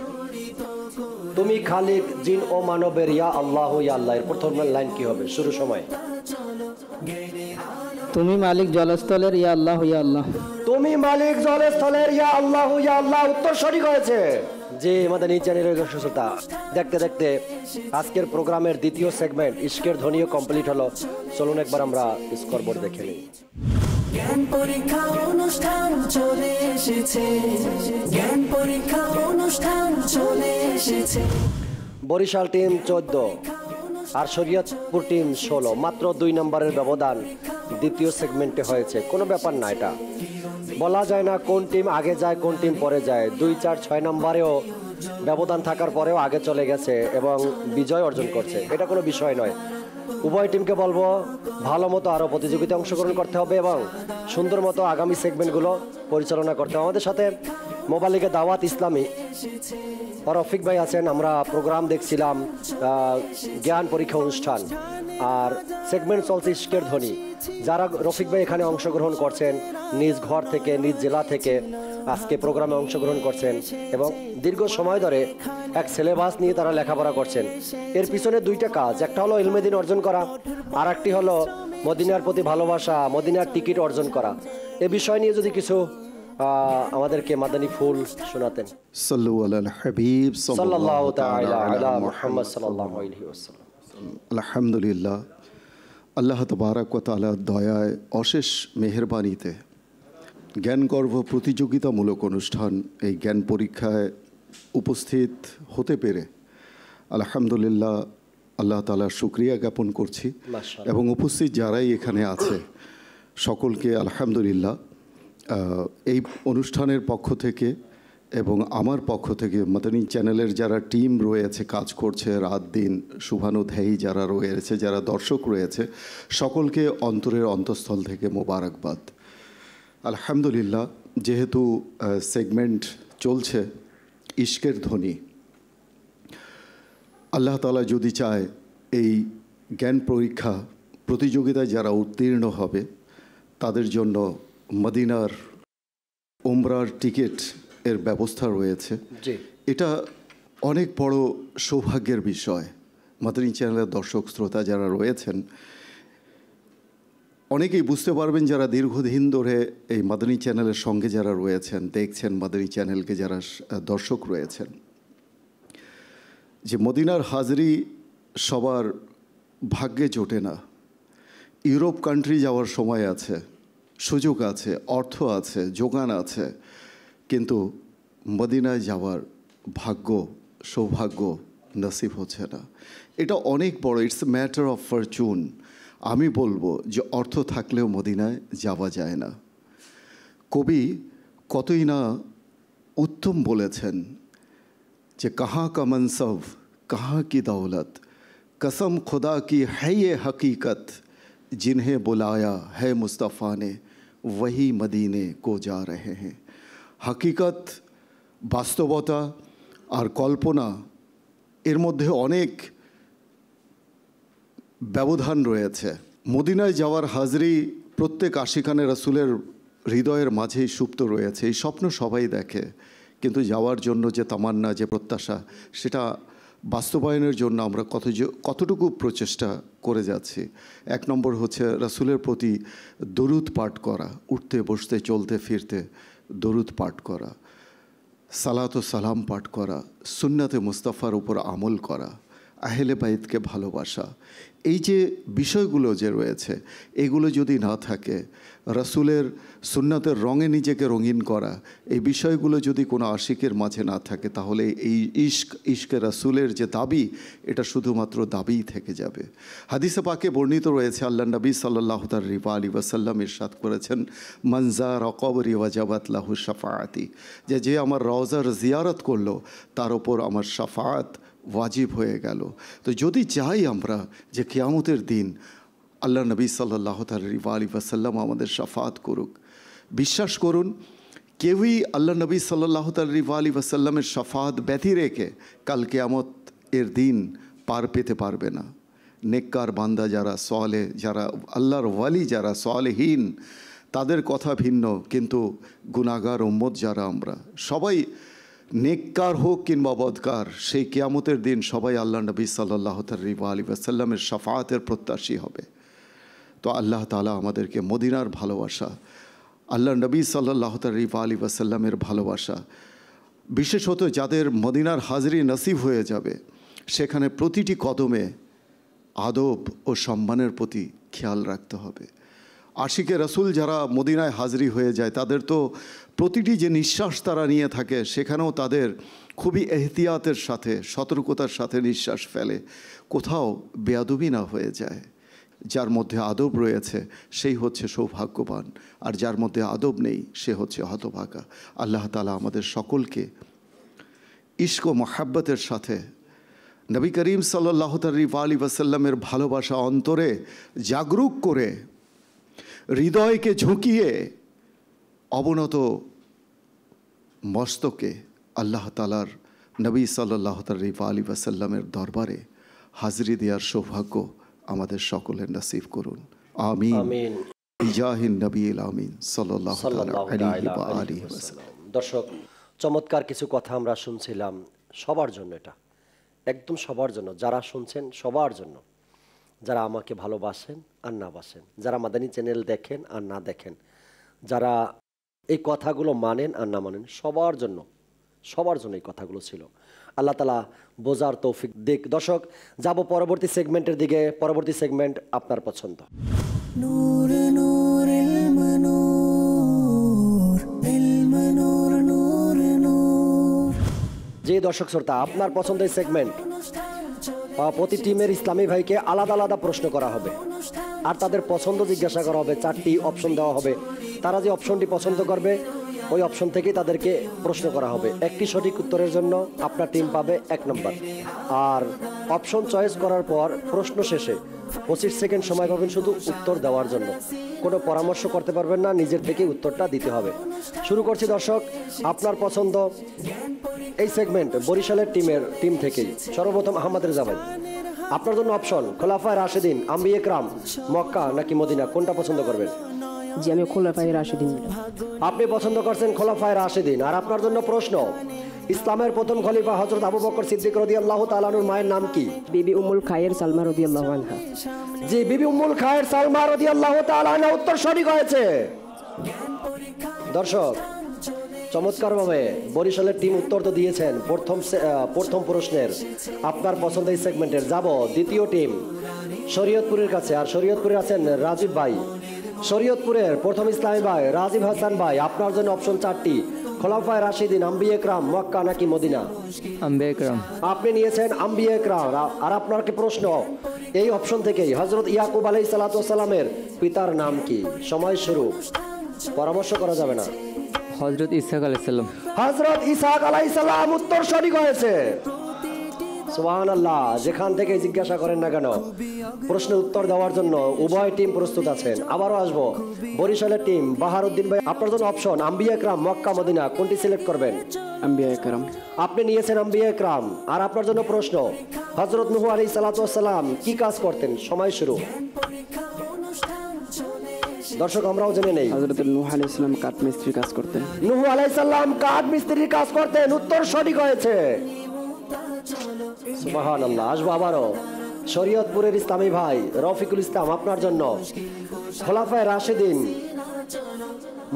তুমি খালিক জিন ও মানবের, ইয়া আল্লাহ ইয়া আল্লাহ, এর প্রথম লাইন কি হবে? শুরু সময়। তুমি মালিক জলস্থলের, ইয়া আল্লাহ ইয়া আল্লাহ। তুমি মালিক জলস্থলের, ইয়া আল্লাহ ইয়া আল্লাহ, উত্তর সঠিক হয়েছে। জি, মাদানী চ্যানেলের দর্শক শ্রোতা, দেখতে দেখতে আজকের প্রোগ্রামের দ্বিতীয় সেগমেন্ট ইশকের ধ্বনিও কমপ্লিট হলো। চলুন একবার আমরা স্কোরবোর্ড দেখে নিই। জ্ঞান পরীক্ষা অনুষ্ঠান চলে এসেছে, জ্ঞান পরীক্ষা অনুষ্ঠান অনুষ্ঠান চলে এসেছে। বরিশাল টিম 14 আর শরীয়তপুর টিম 16, মাত্র 2 নম্বরের ব্যবধান দ্বিতীয় সেগমেন্টে হয়েছে। কোনো ব্যাপার না, এটা বলা যায় না কোন টিম আগে যায় কোন টিম পরে যায়। 2, 4, 6 নম্বরেও ব্যবধান থাকার পরেও আগে চলে গেছে এবং বিজয় অর্জন করছে, এটা কোনো বিষয় নয়। উভয় টিমকে বলবো ভালো মতো আরও প্রতিযোগিতায় অংশগ্রহণ করতে হবে এবং সুন্দর মতো আগামী সেগমেন্টগুলো পরিচালনা করতে হবে। আমাদের সাথে মোবাইল লিগে দাওয়াত ইসলামী রফিক ভাই আছেন। আমরা প্রোগ্রাম দেখছিলাম জ্ঞান পরীক্ষা অনুষ্ঠান, আর সেগমেন্ট চলছে ইশকের ধ্বনি। যারা রফিক ভাই এখানে অংশগ্রহণ করছেন নিজ ঘর থেকে, নিজ জেলা থেকে আজকে প্রোগ্রামে অংশগ্রহণ করছেন এবং দীর্ঘ সময় ধরে এক সিলেবাস নিয়ে তারা লেখাপড়া করছেন। এর পিছনে 2টা কাজ, একটা হলো ইলমে দ্বীন অর্জন করা, আর একটি হলো মদিনার প্রতি ভালোবাসা, মদিনার টিকিট অর্জন করা। এ বিষয় নিয়ে যদি কিছু আমাদেরকে মাদানী ফুল শোনাতেন। সাল্লু আলাল হাবিব সাল্লাল্লাহু তাআলা আলা মুহাম্মদ সাল্লাল্লাহু আলাইহি ওয়াসাল্লাম। আলহামদুলিল্লাহ, আল্লাহ তাবারাক ওয়া তাআলার দয়ায়, অশেষ মেহেরবানিতে জ্ঞানগর্ভ প্রতিযোগিতামূলক অনুষ্ঠান এই জ্ঞান পরীক্ষায় উপস্থিত হতে পেরে আলহামদুলিল্লাহ আল্লাহ তাআলার শুকরিয়া জ্ঞাপন করছি এবং উপস্থিত যারাই এখানে আছে সকলকে আলহামদুলিল্লাহ এই অনুষ্ঠানের পক্ষ থেকে এবং আমার পক্ষ থেকে মাদানী চ্যানেলের যারা টিম রয়েছে, কাজ করছে রাত দিন, শুভানুধ্যায়ী যারা রয়েছে, যারা দর্শক রয়েছে, সকলকে অন্তরের অন্তঃস্থল থেকে মোবারকবাদ। আলহামদুলিল্লাহ, যেহেতু সেগমেন্ট চলছে ইশকের ধ্বনি, আল্লাহ তাআলা যদি চায় এই জ্ঞান পরীক্ষা প্রতিযোগিতায় যারা উত্তীর্ণ হবে তাদের জন্য মদিনার উমরার টিকিট এর ব্যবস্থা রয়েছে। এটা অনেক বড় সৌভাগ্যের বিষয়। মাদানী চ্যানেলের দর্শক শ্রোতা যারা রয়েছেন অনেকেই বুঝতে পারবেন, যারা দীর্ঘদিন ধরে এই মাদানী চ্যানেলের সঙ্গে যারা রয়েছেন, দেখছেন মাদানী চ্যানেলকে যারা দর্শক রয়েছেন, যে মদিনার হাজরি সবার ভাগ্যে জোটে না। ইউরোপ কান্ট্রি যাওয়ার সময় আছে, সুযোগ আছে, অর্থ আছে, যোগান আছে, কিন্তু মদিনায় যাওয়ার ভাগ্য, সৌভাগ্য নসিব হচ্ছে না। এটা অনেক বড়, it's a matter of Fortune. আমি বলবো যে অর্থ থাকলেও মদিনায় যাওয়া যায় না। কবি কতই না উত্তম বলেছেন যে কাহা কা মনসব কাহা কি দৌলত, कसम खुदा की है ये हकीकत, जिन्हें बुलाया है मुस्तफ़ा ने वही मदीने को जा रहे हैं। हकीकत, বাস্তবতা আর কল্পনা এর মধ্যে অনেক ব্যবধান রয়েছে। মদিনায় যাওয়ার হাজরি প্রত্যেক আশিকানে রাসূলের হৃদয়ের মাঝেই সুপ্ত রয়েছে। এই স্বপ্ন সবাই দেখে, কিন্তু যাওয়ার জন্য যে তামান্না, যে প্রত্যাশা, সেটা বাস্তবায়নের জন্য আমরা কতটুকু প্রচেষ্টা করে যাচ্ছি। 1 নম্বর হচ্ছে রাসূলের প্রতি দরুদ পাঠ করা, উঠতে বসতে চলতে ফিরতে দরুদ পাঠ করা, সালাত ও সালাম পাঠ করা, সুন্নাতে মুস্তাফার উপর আমল করা, আহলে বাইতকে ভালোবাসা। এই যে বিষয়গুলো যে রয়েছে, এগুলো যদি না থাকে, রাসূলের সুন্নাতের রঙে নিজেকে রঙিন করা, এই বিষয়গুলো যদি কোনো আশিকের মাঝে না থাকে, তাহলে এই ইশকে রাসূলের যে দাবি, এটা শুধুমাত্র দাবিই থেকে যাবে। হাদিসে পাকে বর্ণিত রয়েছে, আল্লাহ নবী সাল্লাল্লাহু আলাইহি ওয়াসাল্লাম ইরশাদ করেছেন, মান যারা কবরি ওয়াজাবাত লাহু শাফাআতি, যে আমার রওজার জিয়ারত করলো তার ওপর আমার শাফাআত ওয়াজিব হয়ে গেল। তো যদি চাই আমরা যে কিয়ামতের দিন আল্লাহ নবী সাল্লাল্লাহু আলাইহি ওয়াসাল্লাম আমাদের শাফাআত করুক, বিশ্বাস করুন কেউই আল্লাহ নবী সাল্লাল্লাহু আলাইহি ওয়াসাল্লামের শাফাআত ব্যতি রেখে কাল কিয়ামত এর দিন পার পেতে পারবে না। নেককার বান্দা যারা, সালেহ যারা, আল্লাহর ওয়ালি যারা, সালেহীন, তাদের কথা ভিন্ন, কিন্তু গুনাহগার উম্মত যারা আমরা সবাই, নেককার হোক কিংবা বদকার, সেই কিয়ামতের দিন সবাই আল্লাহ নবী সাল্লাল্লাহু আলাইহি ওয়াসাল্লামের শাফাআতের প্রত্যাশী হবে। তো আল্লাহ তাআলা আমাদেরকে মদিনার ভালোবাসা, আল্লাহ নবী সাল্লাল্লাহু আলাইহি ওয়াসাল্লামের ভালোবাসা, বিশেষত যাদের মদিনার হাজরি নসিব হয়ে যাবে, সেখানে প্রতিটি কদমে আদব ও সম্মানের প্রতি খেয়াল রাখতে হবে। আশিকে রসুল যারা মদিনায় হাজিরি হয়ে যায় তাদের তো প্রতিটি যে নিঃশ্বাস তারা নিয়ে থাকে সেখানেও তাদের খুবই এহতিয়াতের সাথে সতর্কতার সাথে নিঃশ্বাস ফেলে, কোথাও বেয়াদবি না হয়ে যায়। যার মধ্যে আদব রয়েছে সেই হচ্ছে সৌভাগ্যবান, আর যার মধ্যে আদব নেই সে হচ্ছে হতভাগা। আল্লাহ তাআলা আমাদের সকলকে ইশক ও মহাব্বতের সাথে নবী করিম সাল্লাল্লাহু আলাইহি ওয়াসাল্লামের ভালোবাসা অন্তরে জাগরুক করে হৃদয়কে ঝুঁকিয়ে অবনত মস্তকে আল্লাহ তাআলার নবী সাল্লাল্লাহু আলাইহি ওয়াসাল্লামের দরবারে হাজিরি দেওয়ার সৌভাগ্য আমাদের সকলের নসিব করুন। আমিন আমিন বিজাহিন নবীল আমিন সাল্লাল্লাহু আলাইহি ওয়াসাল্লাম। দর্শক, চমৎকার কিছু কথা আমরা শুনছিলাম। সবার জন্য এটা, একদম সবার জন্য, যারা শুনছেন সবার জন্য, যারা আমাকে ভালোবাসেন আর না বাসেন, যারা মাদানী চ্যানেল দেখেন আর না দেখেন, যারা এই কথাগুলো মানেন আর না মানেন, সবার জন্য এই কথাগুলো ছিল। আল্লাহ তাআলা বোঝার তৌফিক দিক। দর্শক, যাব পরবর্তী সেগমেন্টের দিকে। পরবর্তী সেগমেন্ট আপনার পছন্দ। নূর নূর ইলম নূর ইলম নূর নূর নূর। যে দর্শক শ্রোতা, আপনার পছন্দের সেগমেন্ট, প্রতি টিমের ইসলামী ভাইকে আলাদা আলাদা প্রশ্ন করা হবে আর তাদের পছন্দ জিজ্ঞাসা করা হবে। 4টি অপশন দেওয়া হবে, তারা যে অপশনটি পছন্দ করবে ওই অপশন থেকেই তাদেরকে প্রশ্ন করা হবে। একটি সঠিক উত্তরের জন্য আপনার টিম পাবে 1 নম্বর, আর অপশন চয়েস করার পর প্রশ্ন শেষে 25 সেকেন্ড সময় পাবেন শুধু উত্তর দেওয়ার জন্য। কোনো পরামর্শ করতে পারবেন না, নিজের থেকে উত্তরটা দিতে হবে। শুরু করছি দর্শক, আপনার পছন্দ এই সেগমেন্ট বরিশালের টিম থেকেই। সর্বপ্রথম আহমদ রেজা ভাই, আপনার জন্য অপশন খোলাফায়ে রাশেদিন, আম্বিয়ে কেরাম, মক্কা নাকি মদিনা, কোনটা পছন্দ করবেন? জি, আমি খোলাফায়ে রাশেদিন। আপনি পছন্দ করছেন খোলাফায়ে রাশেদিন। আর আপনার জন্য প্রশ্ন, ইসলামের প্রথম খলিফা হযরত আবু বকর সিদ্দিক রাদিয়াল্লাহু তাআলা আনহুর মায়ের নাম কি? বিবি উম্মুল খায়ের সালমা রাদিয়াল্লাহু আনহা। জি, বিবি উম্মুল খায়ের সালমা রাদিয়াল্লাহু তাআলা আনহা, উত্তর সঠিক হয়েছে। দর্শক, চমৎকারভাবে বরিশালের টিম উত্তর তো দিয়েছেন প্রথম প্রশ্নের। আপনার পছন্দের সেগমেন্টের যাব দ্বিতীয় টিম শরীয়তপুরের কাছে। আর শরীয়তপুরে আছেন রাজীব ভাই। শরীয়তপুরের প্রথম ইসলামী ভাই রাজীব হাসান ভাই, আপনার জন্য অপশন 4টি খোলাফায়ে রাশিদিন, আম্বিয়ে কেরাম, মক্কা নাকি মদিনা? আম্বিয়ে কেরাম। আপনি নিয়েছেন আম্বিয়ে কেরাম। আর আপনার কি প্রশ্ন, এই অপশন থেকেই হযরত ইয়াকুব আলাইহিস সালাতু ওয়াস সালামের পিতার নাম কি? সময় শুরু, পরামর্শ করা যাবে না। হযরত ইসহাক আলাইহিস সালাম। হযরত ইসহাক আলাইহিস সালাম, উত্তর সঠিক হয়েছে। সুবহানাল্লাহ। যেখান থেকে জিজ্ঞাসা করেন না কেন, প্রশ্নের উত্তর দেওয়ার জন্য উভয় টিম প্রস্তুত আছেন। আবারও আসবো বরিশালের টিম, বাহারউদ্দিন ভাই, আপনার জন্য অপশন আম্বিয়ে কেরাম, মক্কা, মদিনা, কোনটি সিলেক্ট করবেন? আম্বিয়া কেরাম। আপনি নিয়েছেন আম্বিয়ে কেরাম। আর আপনার জন্য প্রশ্ন, হযরত নূহ আলাইহিস সালাতু ওয়াস সালাম কি কাজ করতেন? সময় শুরু। দর্শক, আমরাও জেনে নেই। হযরত নূহ আলাইহিস সালাম কাঠ মিস্ত্রির কাজ করতেন। নূহ আলাইহিস সালাম কাঠ মিস্ত্রির কাজ করতেন, উত্তর সঠিক হয়েছে। সুবহানাল্লাহ। আসবো আবারও শরীয়তপুরের ইসলামী ভাই রফিকুল ইসলাম, আপনার জন্য খোলাফায়ে রাশেদিন,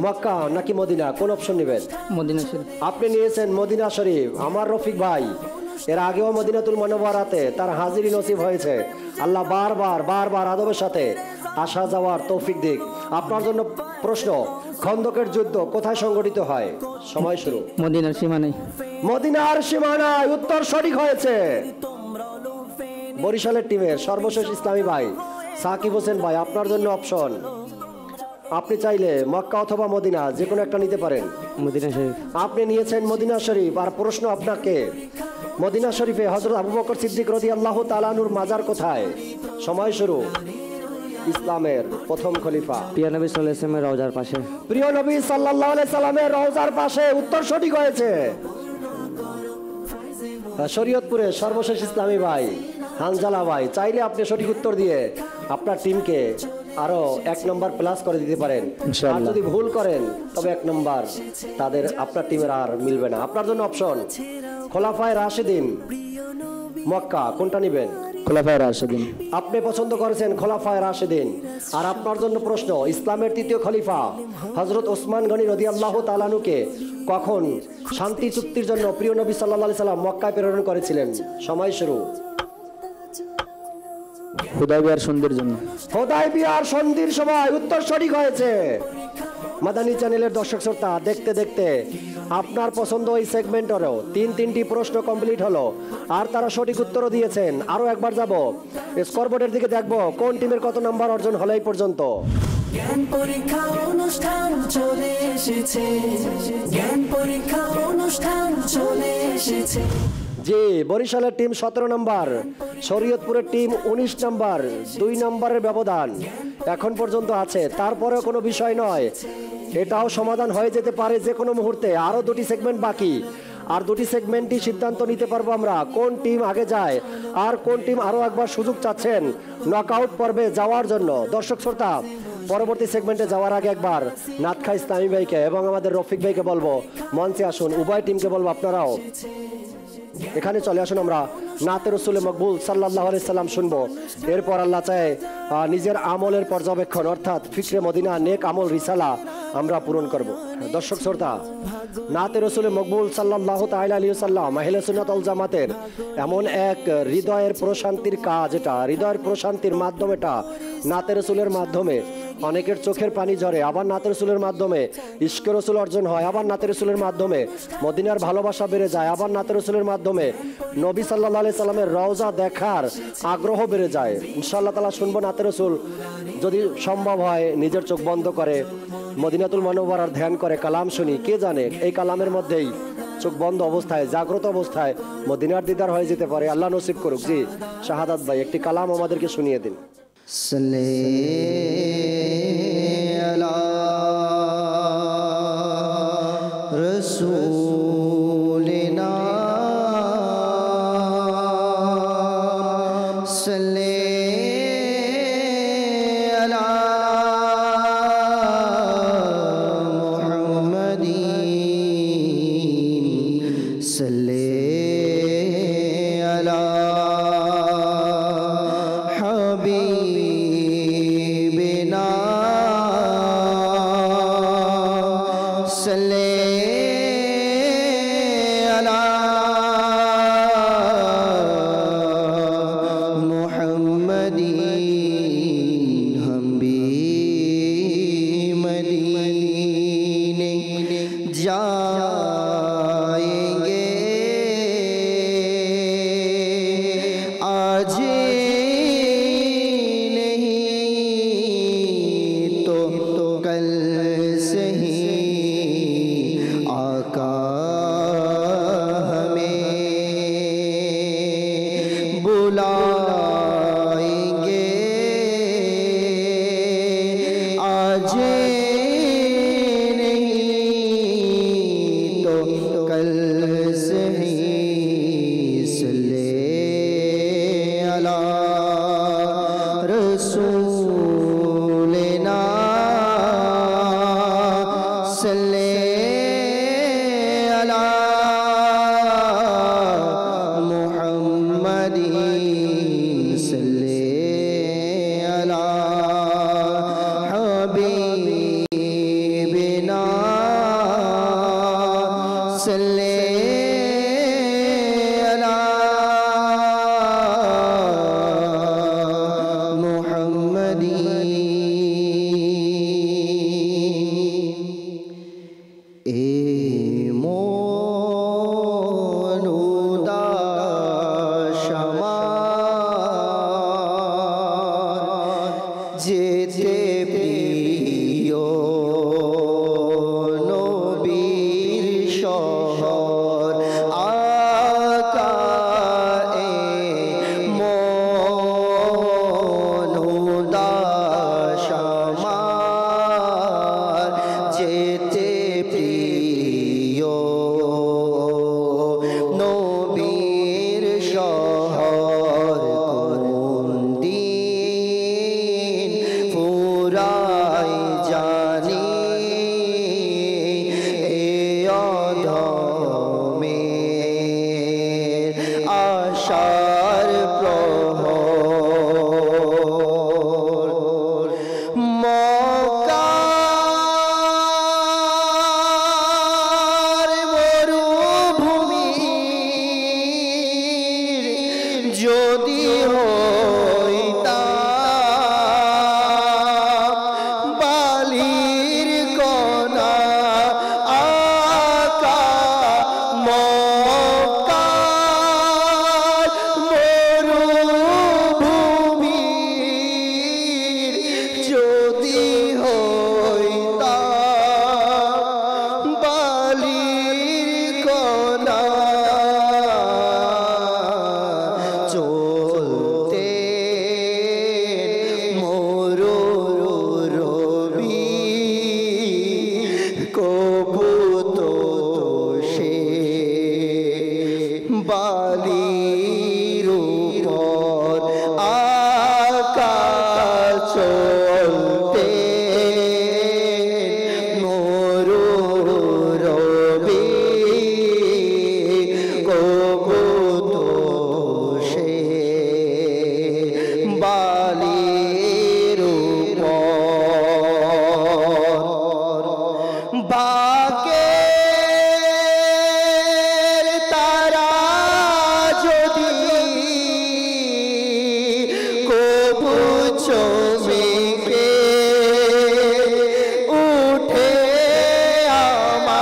মক্কা নাকি মদিনা, কোন অপশন নেবেন? মদিনা শরীফ। আপনি নিয়েছেন মদিনা শরীফ। আমার রফিক ভাই এর আগেও মদিনাতুল মুনাওয়ারাতে তার হাজিরি নসিব হয়েছে। আল্লাহ বারবার আদবের সাথে আসা যাওয়ার তৌফিক দিক। আপনার জন্য প্রশ্ন, খন্দকের যুদ্ধ কোথায় সংঘটিত হয়? সময় শুরু। মদিনার সীমানায়। মদিনার সীমানায়, উত্তর সঠিক হয়েছে। বরিশালের টিমের সর্বশেষ ইসলামী ভাই সাকিব হোসেন ভাই, আপনার জন্য অপশন, আপনি চাইলে মক্কা অথবা মদিনা যে কোনো একটা নিতে পারেন। মদিনা শরীফ। আপনি নিয়েছেন মদিনা শরীফ। আর প্রশ্ন আপনাকে, মদিনা শরীফে হযরত আবু বকর সিদ্দিক রাদিয়াল্লাহু তাআলা আনহুর মাজার কোথায়? সময় শুরু। ইসলামের প্রথম খলিফা প্রিয় নবী সাল্লাল্লাহু আলাইহি ওয়াসাল্লামের রওজার পাশে। প্রিয় নবী সাল্লাল্লাহু আলাইহি সাল্লামের রওজার পাশে, উত্তর সঠিক হয়েছে। শরীয়তপুরের সর্বশেষ ইসলামী ভাই হানজালা ভাই, চাইলে আপনি সঠিক উত্তর দিয়ে আপনার টিমকে আরো 1 নম্বর প্লাস করে দিতে পারেন। আর যদি ভুল করেন তবে 1 নম্বর তাদের আপনার টিমের আর মিলবে না। আপনার জন্য অপশন খোলাফায়ে রাশেদিন, মক্কা, কোনটা নেবেন? খোলাফায়ে রাশেদিন। আপনি পছন্দ করেছেন খোলাফায়ে রাশেদিন। আর আপনার জন্য প্রশ্ন, ইসলামের তৃতীয় খলিফা হযরত ওসমান গনি রাদিয়াল্লাহু তাআলা আনহুকে কখন শান্তি চুক্তির জন্য প্রিয় নবী সাল্লাল্লাহু আলাইহি সাল্লাম মক্কায় প্রেরণ করেছিলেন? সময় শুরু। হুদায়বিয়ার সন্ধির জন্য। হুদায়বিয়ার সন্ধির সময় উত্তর সঠিক হয়েছে। মাদানী চ্যানেলের দর্শক শ্রোতা, দেখতে দেখতে আপনার পছন্দ ওই সেগমেন্টেরও তিনটি প্রশ্ন কমপ্লিট হলো, আর তারা সঠিক উত্তরও দিয়েছেন। আরো একবার যাব স্কোরবোর্ডের দিকে, দেখবো কোন টিমের কত নাম্বার অর্জন হলো এই পর্যন্ত। জ্ঞান পরীক্ষা অনুষ্ঠান চলে এসেছে, জ্ঞান পরীক্ষা অনুষ্ঠান চলে এসেছে। জি, বরিশালের টিম 17 নাম্বার, শরীয়তপুরের টিম 19 নাম্বার, 2 নাম্বারের ব্যবধান এখন পর্যন্ত আছে। তারপরেও কোনো বিষয় নয়, এটাও সমাধান হয়ে যেতে পারে যে কোনো মুহূর্তে। আরও 2টি সেগমেন্ট বাকি, আর 2টি সেগমেন্টই সিদ্ধান্ত নিতে পারবো আমরা কোন টিম আগে যায় আর কোন টিম আরও একবার সুযোগ চাচ্ছেন নকআউট পর্বে যাওয়ার জন্য। দর্শক শ্রোতা, পরবর্তী সেগমেন্টে যাওয়ার আগে একবার নাতখা ইসলামী ভাইকে এবং আমাদের রফিক ভাইকে বলবো মঞ্চে আসুন। উভয় টিমকে বলবো আপনারাও এখানে চলে আসুন। আমরা নাতে রসুল মকবুল সাল্লাল্লাহু আলাইহি সাল্লাম শুনবো। এরপর আল্লাহ চায় নিজের আমলের পর্যবেক্ষণ, অর্থাৎ ফিকরে মদিনা নেক আমল রিসালা আমরা পূরণ করব। দর্শক শ্রোতা, নাতে রসুল মকবুল সাল্লাল্লাহু তাআলা আলাইহি সাল্লাম আহলে সুন্নাত ওয়াল জামাতের এমন এক হৃদয়ের প্রশান্তির কাজ, এটা হৃদয়ের প্রশান্তির মাধ্যম। এটা নাতে রসুলের মাধ্যমে অনেকের চোখের পানি ঝরে, আবার নাতে রসুলের মাধ্যমে ইশকে রসুল অর্জন হয়, আবার নাতে রসুলের মাধ্যমে মদিনার ভালোবাসা বেড়ে যায়, আবার নাতে রসুলের মাধ্যমে নবী সাল্লাল্লাহু আলাইহি সাল্লামের রওজা দেখার আগ্রহ বেড়ে যায়। ইনশাআল্লাহ তাআলা শুনবো নাতে রসুল, যদি সম্ভব হয় নিজের চোখ বন্ধ করে মদিনাতুল মুনাওয়ারার ধ্যান করে কালাম শুনি। কে জানে এই কালামের মধ্যেই চোখ বন্ধ অবস্থায়, জাগ্রত অবস্থায় মদিনার দিদার হয়ে যেতে পারে। আল্লাহ নসিব করুক। জি শাহাদাত ভাই, একটি কালাম আমাদেরকে শুনিয়ে দিন। রসুলিনা সাল্লি আলা মুহাম্মাদিন সাল্লি আলা হাবিবিনা সাল্লি আলা মুহাম্মাদিন हम भी मदीने जाएंगे आज नहीं तो कल से ही आका हमें बुलाएंगे आज नहीं तो कल से ही सल्ले अला रसूलिना सल्ले अला मुहम्मदिन सल्ले अला हबीबिना सल्ले अला मुहम्मदिन ए মনুদা শামার যেতে প্রিয় নবীর শহর আকা এ মনুদা শামার যেতে প্রিয় নবীর শহর কোন দিন ফুরাই জানি এ অধম বালির কণা চলতে মোরো রবি কবুতো সে বালির উপর আকাশ চলতে মোরো রবি কবুতো সে বালির উপর বাকে তারা যদি কবু চমকে উঠে আমার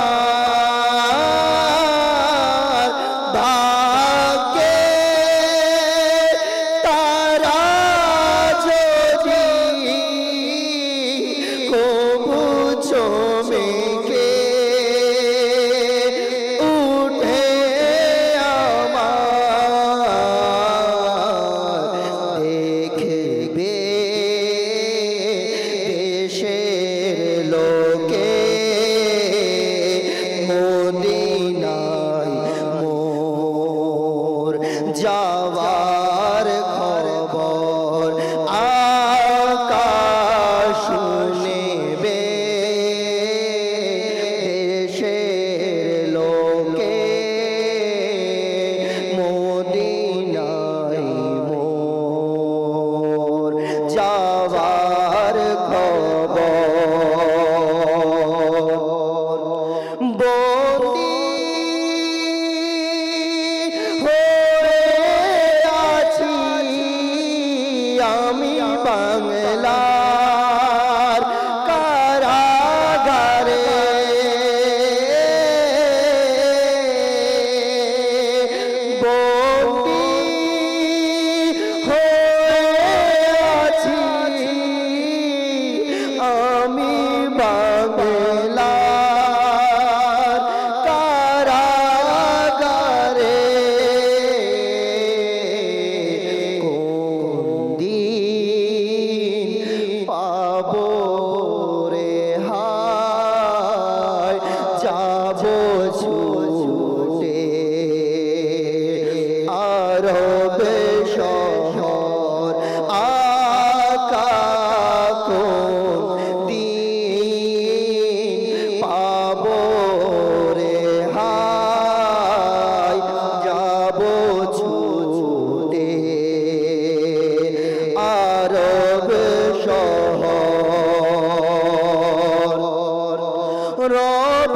ভাগ্যে তারা যদি কবু চমকে উঠে আমার দেখবে দেশের লোকে মদিনায় মোর যাওয়ার খবর আকাশ নেবে দেশের লোকে মদিনায় মোর যাওয়ার খবর বন্দি হয়ে আছি আমি বাংলার কারাগারে বন্দি হয়ে আছি আমি বাংলার কারাগারে কোন দিন পাবো রে হায় যাবো ছুটে আরবে শহর আকা কোন দিন পাবো রে হায় যাবো ছুটে আরব শহর রব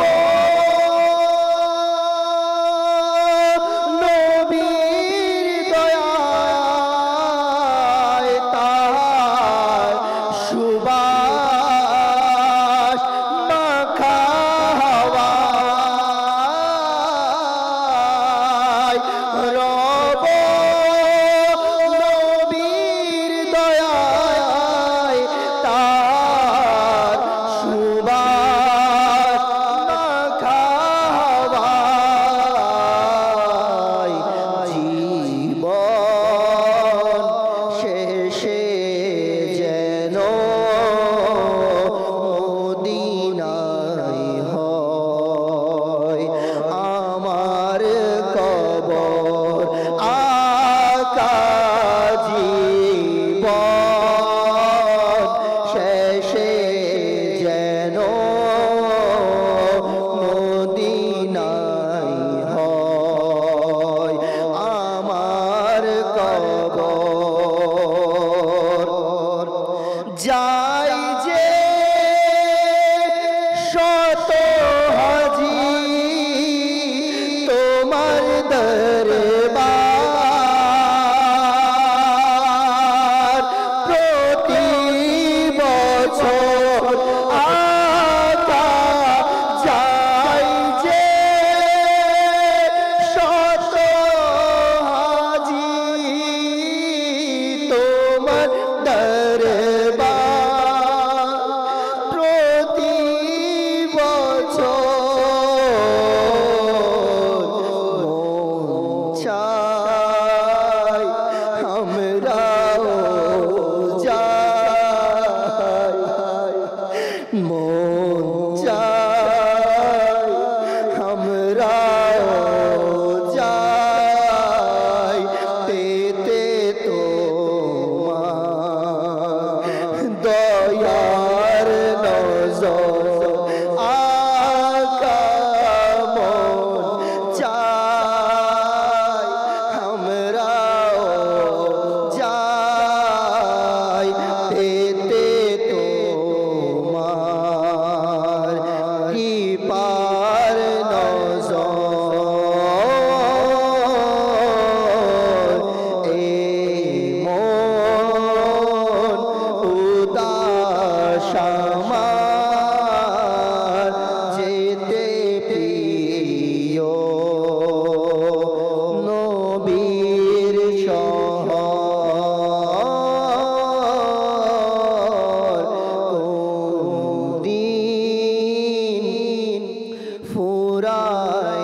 পুরাই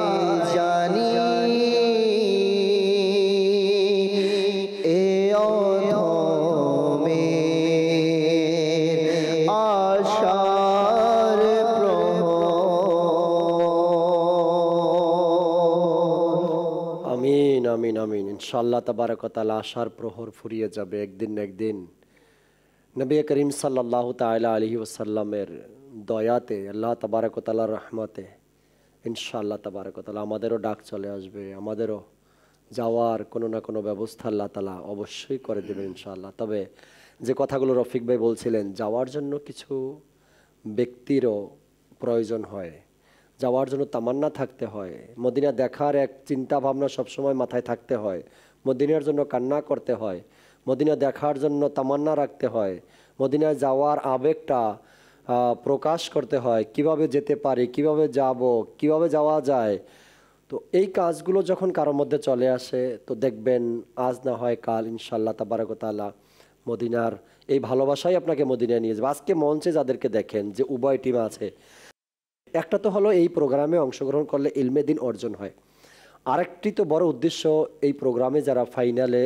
জানি এ অধমের আশার প্রহর। আমিন আমিন আমিন। ইনশাআল্লাহ তাবারক ওয়া তাআলা আশার প্রহর ফুরিয়ে যাবে একদিন না একদিন। নবী করিম সাল্লাল্লাহু তাআলা আলাইহি ওয়াসাল্লামের দয়াতে, আল্লাহ তাবারক ওয়া তাআলার রহমতে ইনশাআল্লাহ তাবারক ওয়া তাআলা আমাদেরও ডাক চলে আসবে, আমাদেরও যাওয়ার কোনো না কোনো ব্যবস্থা আল্লাহ তাআলা অবশ্যই করে দেবেন ইনশাআল্লাহ। তবে যে কথাগুলো রফিক ভাই বলছিলেন, যাওয়ার জন্য কিছু ব্যক্তিরও প্রয়োজন হয়, যাওয়ার জন্য তামান্না থাকতে হয়, মদিনা দেখার এক চিন্তা ভাবনা সবসময় মাথায় থাকতে হয়, মদিনার জন্য কান্না করতে হয়, মদিনা দেখার জন্য তামান্না রাখতে হয়, মদিনায় যাওয়ার আবেগটা প্রকাশ করতে হয়, কিভাবে যেতে পারি, কিভাবে যাব, কিভাবে যাওয়া যায়। তো এই কাজগুলো যখন কারোর মধ্যে চলে আসে তো দেখবেন আজ না হয় কাল ইনশাআল্লাহ তাবারক ওয়া তাআলা মদিনার এই ভালোবাসাই আপনাকে মদিনায় নিয়ে যাবে। আজকে মঞ্চে যাদেরকে দেখেন যে উভয় টিম আছে, একটা তো হলো এই প্রোগ্রামে অংশগ্রহণ করলে ইলমে দ্বীন অর্জন হয়, আরেকটি তো বড় উদ্দেশ্য এই প্রোগ্রামে যারা ফাইনালে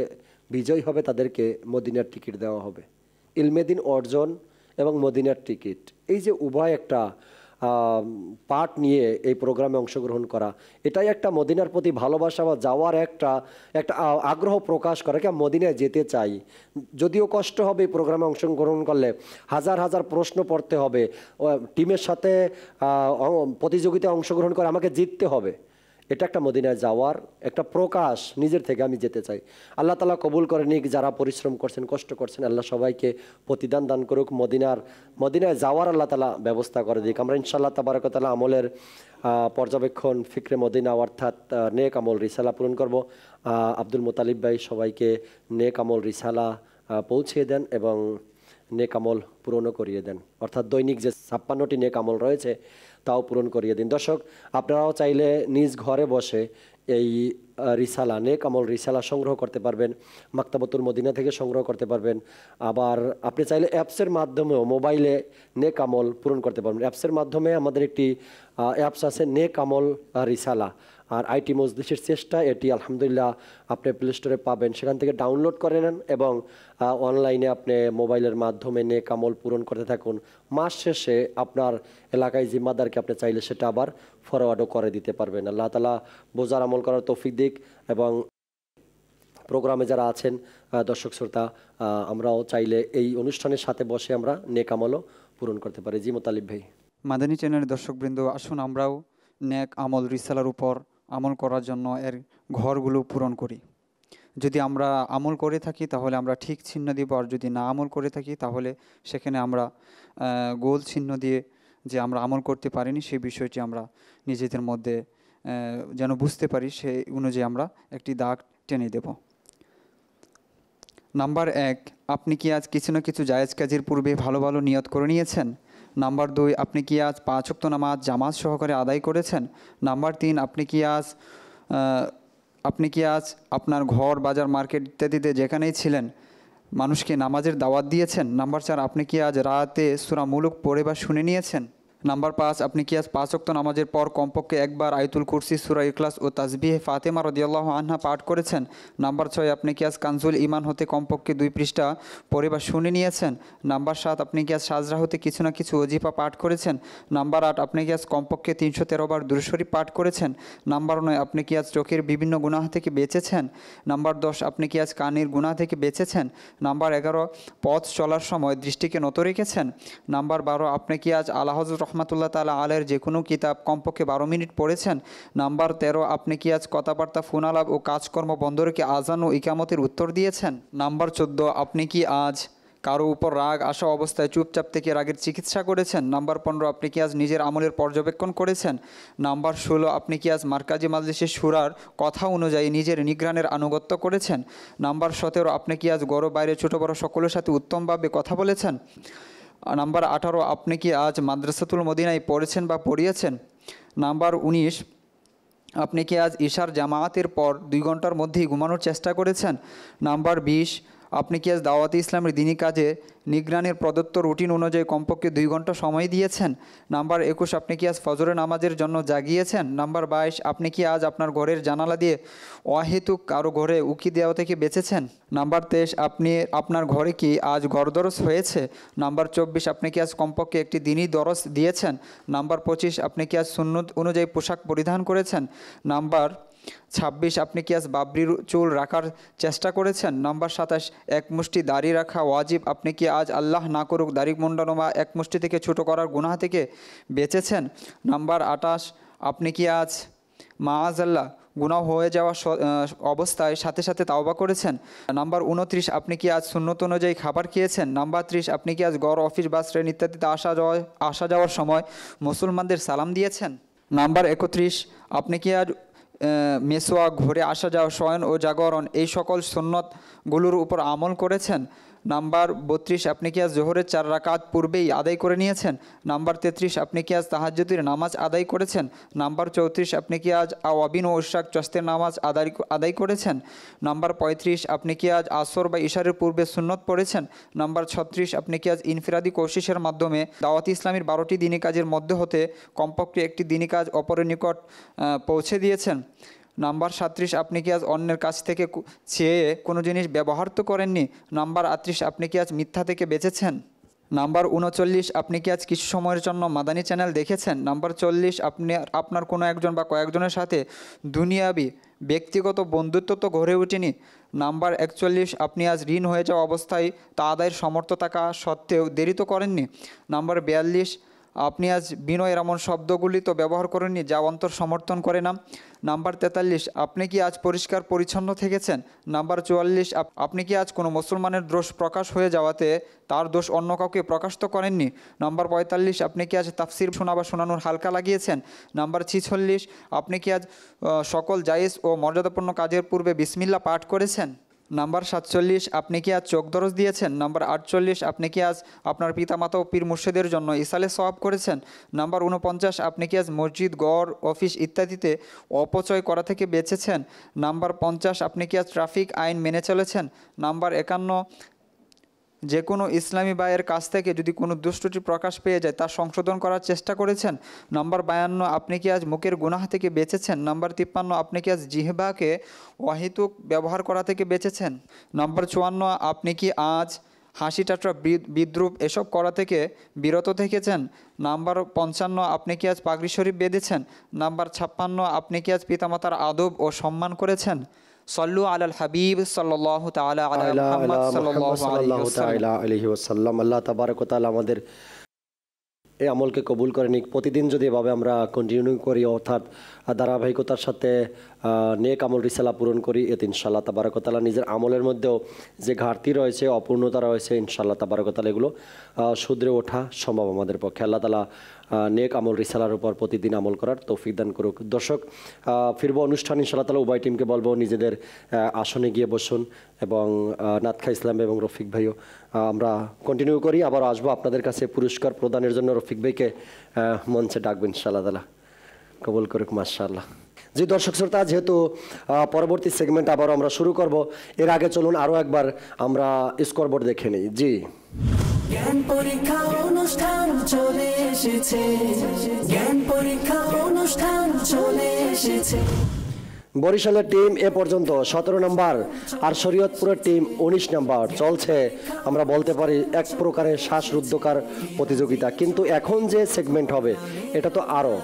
বিজয়ী হবে তাদেরকে মদিনার টিকিট দেওয়া হবে। ইলমে দ্বীন অর্জন এবং মদিনার টিকিট, এই যে উভয় একটা পার্ট নিয়ে এই প্রোগ্রামে অংশগ্রহণ করা, এটাই একটা মদিনার প্রতি ভালোবাসা বা যাওয়ার একটা আগ্রহ প্রকাশ করে। কি মদিনায় যেতে চাই, যদিও কষ্ট হবে এই প্রোগ্রামে অংশগ্রহণ করলে, হাজার হাজার প্রশ্ন পড়তে হবে, টিমের সাথে প্রতিযোগিতায় অংশগ্রহণ করে আমাকে জিততে হবে, এটা একটা মদিনায় যাওয়ার একটা প্রকাশ, নিজের থেকে আমি যেতে চাই। আল্লাহ তাআলা কবুল করে নিক, যারা পরিশ্রম করছেন, কষ্ট করছেন, আল্লাহ সবাইকে প্রতিদান দান করুক, মদিনায় যাওয়ার আল্লাহ তাআলা ব্যবস্থা করে দিক। আমরা ইনশাআল্লাহ তাবারক ওয়া তাআলা আমলের পর্যবেক্ষণ ফিকরে মদিনা অর্থাৎ নেক আমল রিসালা পূরণ করব। আব্দুল মুতালিব ভাই সবাইকে নেক আমল রিসালা পৌঁছিয়ে দেন এবং নেক আমল পূরণও করিয়ে দেন, অর্থাৎ দৈনিক যে 56টি নেক আমল রয়েছে তাও পূরণ করিয়ে দিন। দর্শক, আপনারাও চাইলে নিজ ঘরে বসে এই রিসালা, নেক আমল রিসালা সংগ্রহ করতে পারবেন, মাকতাবাতুল মদিনা থেকে সংগ্রহ করতে পারবেন। আবার আপনি চাইলে অ্যাপসের মাধ্যমেও মোবাইলে নেক আমল পূরণ করতে পারবেন। অ্যাপসের মাধ্যমে আমাদের একটি অ্যাপস আছে নেক আমল রিসালা, আর আইটি মজলিসের চেষ্টা, এটি আলহামদুলিল্লাহ আপনি প্লে স্টোরে পাবেন, সেখান থেকে ডাউনলোড করে নেন এবং অনলাইনে আপনি মোবাইলের মাধ্যমে নেক আমল পূরণ করতে থাকুন। মাস শেষে আপনার এলাকায় জিম্মাদারকে আপনি চাইলে সেটা আবার ফরওয়ার্ডও করে দিতে পারবেন। আল্লাহ তাআলা বোঝার আমল করার তৌফিক দিক। এবং প্রোগ্রামে যারা আছেন দর্শক শ্রোতা, আমরাও চাইলে এই অনুষ্ঠানের সাথে বসে আমরা নেক আমলও পূরণ করতে পারি। জি মুতালিব ভাই। মাদানী চ্যানেলের দর্শকবৃন্দ, আসুন আমরাও নেক আমল রিসালার উপর আমল করার জন্য এর ঘরগুলো পূরণ করি। যদি আমরা আমল করে থাকি তাহলে আমরা ঠিক চিহ্ন দিব, আর যদি না আমল করে থাকি তাহলে সেখানে আমরা গোল চিহ্ন দিয়ে যে আমরা আমল করতে পারিনি সেই বিষয়টি আমরা নিজেদের মধ্যে যেন বুঝতে পারি, সেই অনুযায়ী আমরা একটি দাগ টেনে দেব। নাম্বার 1, আপনি কি আজ কিছু না কিছু জায়েজ কাজের পূর্বে ভালো ভালো নিয়ত করে নিয়েছেন? নাম্বার 2, আপনি কি আজ 5 ওয়াক্ত নামাজ জামাত সহকারে আদায় করেছেন? নাম্বার 3, আপনি কি আজ আপনার ঘর, বাজার, মার্কেট ইত্যাদিতে যেখানেই ছিলেন মানুষকে নামাজের দাওয়াত দিয়েছেন? নাম্বার 4, আপনি কি আজ রাতে সূরা মুলক পড়ে বা শুনে নিয়েছেন? নাম্বার 5, আপনি কি আজ 5 ওয়াক্ত নামাজের পর কমপক্ষে একবার আয়াতুল কুরসি, সূরা ইখলাস ও তাসবিহ ফাতেমা রাদিয়াল্লাহু আনহা পাঠ করেছেন? নাম্বার 6, আপনি কি আজ কানজুল ঈমান হতে কমপক্ষে 2 পৃষ্ঠা পড়ে বা শুনে নিয়েছেন? নাম্বার 7, আপনি কি আজ সাজরা হতে কিছু না কিছু ওজিফা পাঠ করেছেন? নাম্বার 8, আপনি কি আজ কমপক্ষে 313 বার দুরূদ শরীফ পাঠ করেছেন? নাম্বার 9, আপনি কি আজ চোখের বিভিন্ন গুনাহ থেকে বেঁচেছেন? নাম্বার 10, আপনি কি আজ কানের গুনাহ থেকে বেঁচেছেন? নাম্বার 11, পথ চলার সময় দৃষ্টিকে নত রেখেছেন? নাম্বার 12, আপনি কি আজ আলা হযরত রহমাতুল্লাহ তাআলা আলাইহির যে কোনো কিতাব কমপক্ষে 12 মিনিট পড়েছেন? নাম্বার 13, আপনি কি আজ কথাবার্তা, ফোন আলাপ ও কাজকর্ম বন্ধ রেখে আজান ও ইকামতের উত্তর দিয়েছেন? নাম্বার 14, আপনি কি আজ কারো উপর রাগ আসা অবস্থায় চুপচাপ থেকে রাগের চিকিৎসা করেছেন? নাম্বার 15, আপনি কি আজ নিজের আমলের পর্যবেক্ষণ করেছেন? নাম্বার 16, আপনি কি আজ মারকাজি মাজলিসের সূরার কথা অনুযায়ী নিজের নিগ্রানের আনুগত্য করেছেন? নাম্বার 17, আপনি কি আজ ঘর বাইরে ছোট বড় সকলের সাথে উত্তমভাবে কথা বলেছেন? নাম্বার 18, আপনি কি আজ মাদ্রাসাতুল মদিনায় পড়েছেন বা পড়িয়েছেন? নাম্বার 19, আপনি কি আজ ইশার জামায়াতের পর 2 ঘন্টার মধ্যেই ঘুমানোর চেষ্টা করেছেন? নাম্বার 20, আপনি কি আজ দাওয়াতে ইসলামের দ্বীনি কাজে নিগরানির প্রদত্ত রুটিন অনুযায়ী কমপক্ষে 2 ঘন্টা সময় দিয়েছেন? নাম্বার 21, আপনি কি আজ ফজরের নামাজের জন্য জাগিয়েছেন? নাম্বার 22, আপনি কি আজ আপনার ঘরের জানালা দিয়ে অহেতুক কারো ঘরে উকি দেওয়া থেকে বেঁচেছেন? নাম্বার 23, আপনি আপনার ঘরে কি আজ ঘরদরস হয়েছে? নাম্বার 24, আপনি কি আজ কমপক্ষে একটি দিনই দরস দিয়েছেন? নাম্বার 25, আপনি কি আজ সুন্নত অনুযায়ী পোশাক পরিধান করেছেন? নাম্বার 26, আপনি কি আজ বাবরির চুল রাখার চেষ্টা করেছেন? নাম্বার 27, এক মুষ্টি দাড়ি রাখা ওয়াজিব, আপনি কি আজ আল্লাহ না করুক দাড়ি মুন্ডানো বা এক মুষ্টি থেকে ছোটো করার গুনাহ থেকে বেঁচেছেন? নাম্বার 28, আপনি কি আজ মাআজাল্লাহ গুনাহ হয়ে যাওয়া অবস্থায় সাথে সাথে তাওবা করেছেন? নাম্বার 29, আপনি কি আজ সুন্নত অনুযায়ী খাবার খেয়েছেন? নাম্বার 30, আপনি কি আজ ঘর, অফিস, বাস, ট্রেন ইত্যাদিতে আসা যাওয়ার সময় মুসলমানদের সালাম দিয়েছেন? নাম্বার 31, আপনি কি আজ মেসোয়াক, ঘরে আসা যাওয়া, শয়ন ও জাগরণ এই সকল সুন্নতগুলোর উপর আমল করেছেন? নাম্বার 32, আপনি কি আজ জোহরের 4 রাকাত পূর্বেই আদায় করে নিয়েছেন? নাম্বার 33, আপনি কি আজ তাহাজ্জুদের নামাজ আদায় করেছেন? নাম্বার 34, আপনি কি আজ আওয়াবিন ও ইশরাক চস্তের নামাজ আদায় করেছেন? নাম্বার 35, আপনি কি আজ আসর বা ইশারের পূর্বে সুন্নত পড়েছেন? নাম্বার 36, আপনি কি আজ ইনফিরাদি কোশিশের মাধ্যমে দাওয়াতি ইসলামীর 12টি দিনী কাজের মধ্যে হতে কমপক্ষে একটি দিনী কাজ অপরের নিকট পৌঁছে দিয়েছেন? নাম্বার 37, আপনি কি আজ অন্যের কাছ থেকে চেয়ে কোনো জিনিস ব্যবহার তো করেননি? নাম্বার 38, আপনি কি আজ মিথ্যা থেকে বেঁচেছেন? নাম্বার 39, আপনি কি আজ কিছু সময়ের জন্য মাদানী চ্যানেল দেখেছেন? নাম্বার 40, আপনি আপনার কোনো একজন বা কয়েকজনের সাথে দুনিয়াবি ব্যক্তিগত বন্ধুত্ব তো গড়ে ওঠেনি? নাম্বার 41, আপনি আজ ঋণ হয়ে যাওয়া অবস্থায় তা আদায়ের সমর্থ থাকা সত্ত্বেও দেরি তো করেননি? নাম্বার 42, আপনি আজ বিনয়ের এমন শব্দগুলি তো ব্যবহার করেননি যা অন্তর সমর্থন করে না? নাম্বার 43, আপনি কি আজ পরিষ্কার পরিচ্ছন্ন থেকেছেন? নাম্বার 44, আপনি কি আজ কোনো মুসলমানের দোষ প্রকাশ হয়ে যাওয়াতে তার দোষ অন্য কাউকে প্রকাশ তো করেননি? নাম্বার 45, আপনি কি আজ তাফসির শোনা বা শোনানোর হালকা লাগিয়েছেন? নাম্বার 46, আপনি কি আজ সকল জায়েজ ও মর্যাদাপূর্ণ কাজের পূর্বে বিসমিল্লাহ পাঠ করেছেন? নাম্বার 47, আপনি কি আজ চোখ দরজ দিয়েছেন? নাম্বার 48, আপনি কি আজ আপনার পিতামাতা ও পীর মুর্শিদের জন্য ইসালে সওয়াব করেছেন? নাম্বার 49, আপনি কি আজ মসজিদ, গড়, অফিস ইত্যাদিতে অপচয় করা থেকে বেঁচেছেন? নাম্বার 50, আপনি কি আজ ট্রাফিক আইন মেনে চলেছেন? নাম্বার 51, যে কোনো ইসলামী ভাইয়ের কাছ থেকে যদি কোনো দুষ্টুটি প্রকাশ পেয়ে যায় তা সংশোধন করার চেষ্টা করেছেন? নাম্বার 52, আপনি কি আজ মুখের গুনাহ থেকে বেঁচেছেন? নাম্বার 53, আপনি কি আজ জিহ্বাকে অহেতুক ব্যবহার করা থেকে বেঁচেছেন? নাম্বার 54, আপনি কি আজ হাসি ঠাট্টা বিদ্রুপ এসব করা থেকে বিরত থেকেছেন? নাম্বার 55, আপনি কি আজ পাগড়ি শরীফ বেঁধেছেন? নাম্বার 56, আপনি কি আজ পিতামাতার আদব ও সম্মান করেছেন? সল্লু আলাল হাবিব সাল্লাল্লাহু তাআলা আলা মুহাম্মদ সাল্লাল্লাহু আলাইহি ওয়াসাল্লাম। আল্লাহ তাবারক ওয়া তাআলা আমাদের এই আমলকে কবুল করে নিক। প্রতিদিন যদি এভাবে আমরা কন্টিনিউ করি, অর্থাৎ ধারাবাহিকতার সাথে নেক আমল রিসালা পূরণ করি, এতে ইনশাআল্লাহ তাবারক ওয়া তাআলা নিজের আমলের মধ্যেও যে ঘাটতি রয়েছে, অপূর্ণতা রয়েছে, ইনশাআল্লাহ তাবারক ওয়া তাআলা এগুলো শুধরে ওঠা সম্ভব আমাদের পক্ষে। আল্লাহ তাআলা নেক আমল রিসালার উপর প্রতিদিন আমল করার তৌফিক দান করুক। দর্শক, ফিরবো অনুষ্ঠান ইনশাআল্লাহ তাআলা। উভয় টিমকে বলবো নিজেদের আসনে গিয়ে বসুন, এবং নাতখা ইসলাম এবং রফিক ভাইও আমরা কন্টিনিউ করি। আবার আসবো আপনাদের কাছে পুরস্কার প্রদানের জন্য। রফিক ভাইকে মঞ্চে ডাকবেন ইনশাআল্লাহ তাআলা, কবুল করুক মাশাআল্লাহ। জি দর্শক শ্রোতা, যেহেতু পরবর্তী সেগমেন্ট আবারও আমরা শুরু করব, এর আগে চলুন আরও একবার আমরা স্কোরবোর্ড দেখে নিই। জি, জ্ঞান পরীক্ষা অনুষ্ঠান চলে এসেছে, জ্ঞান পরীক্ষা অনুষ্ঠান চলে এসেছে। বরিশালের টিম এ পর্যন্ত 17 নম্বর আর শরীয়তপুরের টিম 19 নম্বর। চলছে আমরা বলতে পারি এক প্রকারের শ্বাসরুদ্ধকার প্রতিযোগিতা। কিন্তু এখন যে সেগমেন্ট হবে এটা তো আরও,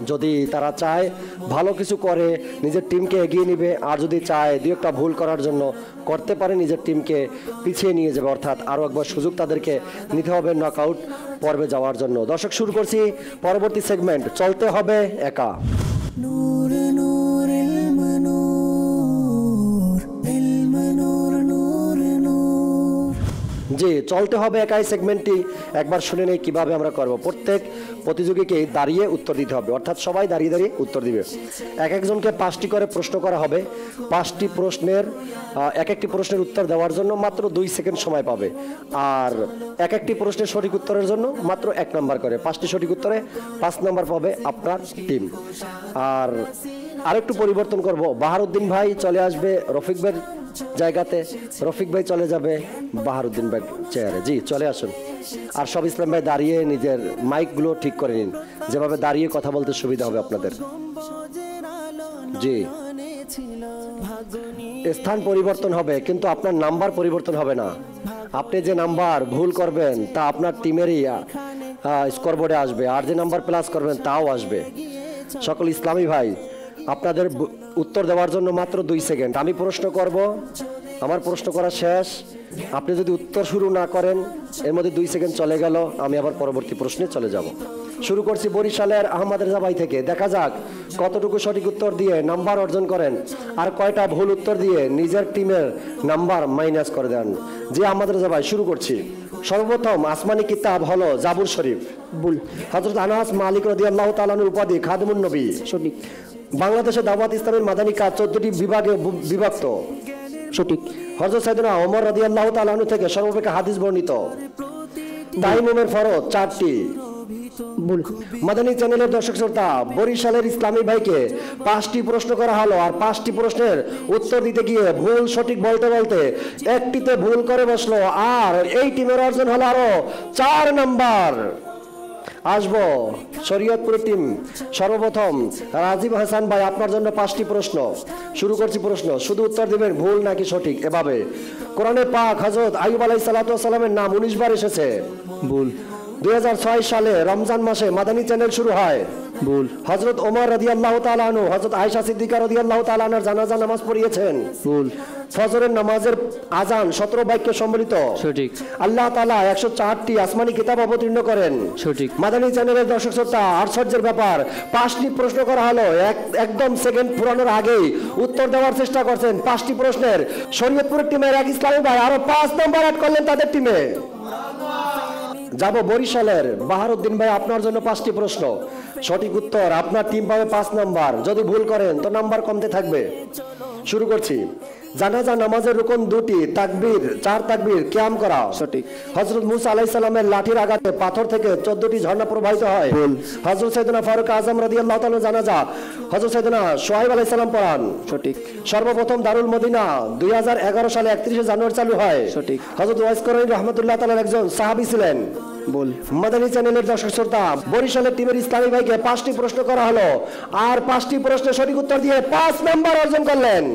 যদি তারা চায় ভালো কিছু করে নিজের টিমকে এগিয়ে নেবে, আর যদি চায় দু একটা ভুল করার জন্য করতে পারে নিজের টিমকে পিছিয়ে নিয়ে যাবে, অর্থাৎ আরও একবার সুযোগ তাদেরকে নিতে হবে নকআউট পর্বে যাওয়ার জন্য। দর্শক, শুরু করছি পরবর্তী সেগমেন্ট, চলতে হবে একা। নূর নূর ইলম নূর, ইলম নূর নূর নূর। জি, চলতে হবে একাই সেগমেন্টটি একবার শুনে নেই কিভাবে আমরা করব। প্রত্যেক প্রতিযোগীকে দাঁড়িয়ে উত্তর দিতে হবে, অর্থাৎ সবাই দাঁড়িয়ে দাঁড়িয়ে উত্তর দিবে। এক একজনকে 5টি করে প্রশ্ন করা হবে। 5টি প্রশ্নের এক একটি প্রশ্নের উত্তর দেওয়ার জন্য মাত্র 2 সেকেন্ড সময় পাবে, আর এক একটি প্রশ্নের সঠিক উত্তরের জন্য মাত্র 1 নম্বর করে। 5টি সঠিক উত্তরে 5 নম্বর পাবে আপনার টিম। আর আরেকটু পরিবর্তন করব, বাহারুদ্দিন ভাই চলে আসবে রফিক ভাইয়ের জায়গাতে। রফিক ভাই চলে যাবে বাহারুদ্দিন ভাই চেয়ারে। জি চলে আসুন। আর সব ইসলাম ভাই দাঁড়িয়ে নিজের মাইকগুলো ঠিক করে নিন, যেভাবে দাঁড়িয়ে কথা বলতে সুবিধা হবে আপনাদের। জি স্থান পরিবর্তন হবে, কিন্তু আপনার নাম্বার পরিবর্তন হবে না। আপনি যে নাম্বার ভুল করবেন তা আপনার টিমেরই স্কোরবোর্ডে আসবে, আর যে নাম্বার প্লাস করবেন তাও আসবে। সকল ইসলামী ভাই, আপনাদের উত্তর দেওয়ার জন্য মাত্র 2 সেকেন্ড। আমি প্রশ্ন করব, আমার প্রশ্ন করা শেষ। আপনি যদি উত্তর শুরু না করেন, এর মধ্যে 2 সেকেন্ড চলে গেল, আমি আবার পরবর্তী প্রশ্নে চলে যাব। শুরু করছি বরিশালের আহমদ রেজা ভাই থেকে। দেখা যাক কতটুকু সঠিক উত্তর দিয়ে নাম্বার অর্জন করেন, আর কয়টা ভুল উত্তর দিয়ে নিজের টিমের নাম্বার মাইনাস করে দেন। জি আহমদ রেজা ভাই, শুরু করছি। সর্বপ্রথম আসমানি কিতাব হলো জাবুর শরীফ। ভুল। হযরত আনাস মালিক রাদিয়াল্লাহু তাআলা আনহুর উপাধি খাদিমুন নবী। সঠিক। বাংলাদেশে দাওয়াত ইসলামের মাদানী কাজ 14টি বিভাগে বিভক্ত। সঠিক। হযরত সাইয়েদনা ওমর রাদিয়াল্লাহু তাআলা আনহু থেকে সর্বাপেক্ষা হাদিস বর্ণিত। তাইমুমের ফরজ 4টি। ভুল। মাদানী চ্যানেলের দর্শক শ্রোতা, বরিশালের ইসলামী ভাইকে 5টি প্রশ্ন করা হলো, আর 5টি প্রশ্নের উত্তর দিতে গিয়ে ভুল সঠিক বলতে বলতে একটিতে ভুল করে বসলো, আর এই টিমের অর্জন হলো আরো 4 নাম্বার। আসবো শরীয়তপুরের টিম। সর্বপ্রথম রাজীব হাসান ভাই, আপনার জন্য 5টি প্রশ্ন। শুরু করছি প্রশ্ন, শুধু উত্তর দিবেন ভুল নাকি সঠিক। এভাবে কোরআনে পাক হযরত আইয়ুব আলাইহিস সালাতু ওয়াস সালামের নাম 19 বার এসেছে। ভুল। 2006 সালে রমজান মাসে মাদানী চ্যানেল শুরু হয়। ভুল। হযরত ওমর রাদিয়াল্লাহু তাআলা আনহু হযরত আয়েশা সিদ্দিকা রাদিয়াল্লাহু তাআলা আনহার জানাজা নামাজ পড়িয়েছেন। ভুল। ফজরের নামাজের আজান 17 বাক্যে সম্বলিত। সঠিক। আল্লাহ তাআলা 104টি আসমানি কিতাব অবতীর্ণ করেন। সঠিক। মাদানী চ্যানেলের দর্শক শ্রোতা, আশ্চর্যের ব্যাপার, 5টি প্রশ্ন করা হলো, একদম সেকেন্ড পুরানোর আগেই উত্তর দেওয়ার চেষ্টা করছেন। 5টি প্রশ্নের শরীয়তপুরের টিমের এক ইসলামী ভাই আরো 5 নম্বর অ্যাড করলেন তাদের টিমে। যাব বরিশালের বাহারুদ্দিন ভাই, আপনার জন্য 5টি প্রশ্ন। সঠিক উত্তর আপনার টিম পাবে 5 নাম্বার, যদি ভুল করেন তো নাম্বার কমতে থাকবে। শুরু করছি। জানাজা নামাজের রুকন 2টি, তাকবীর 4 তাকবীর, কিয়াম করা। সঠিক। হযরত মুসা আলাইহিস সালামের লাঠির আঘাতে পাথর থেকে 14টি ঝর্ণা প্রবাহিত হয়। ভুল। হযরত সাইয়েদনা ফারুক আজম রাদিয়াল্লাহু তাআলা জানাজা হযরত সাইয়েদনা শুআয়ব আলাইহিস সালাম পড়ান। সঠিক। সর্বপ্রথম দারুল মদিনা 2011 সালে 31 জানুয়ারি চালু হয়। সঠিক। হযরত ওয়াইস করনী রাহমাতুল্লাহ তাআলার একজন সাহাবী ছিলেন। ভুল। মাদানী চ্যানেলের দর্শক শ্রোতা, বরিশালের টিমের ইসলামী ভাইকে 5টি প্রশ্ন করা হলো, আর 5টি প্রশ্নের সঠিক উত্তর দিয়ে 5 নাম্বার অর্জন করলেন।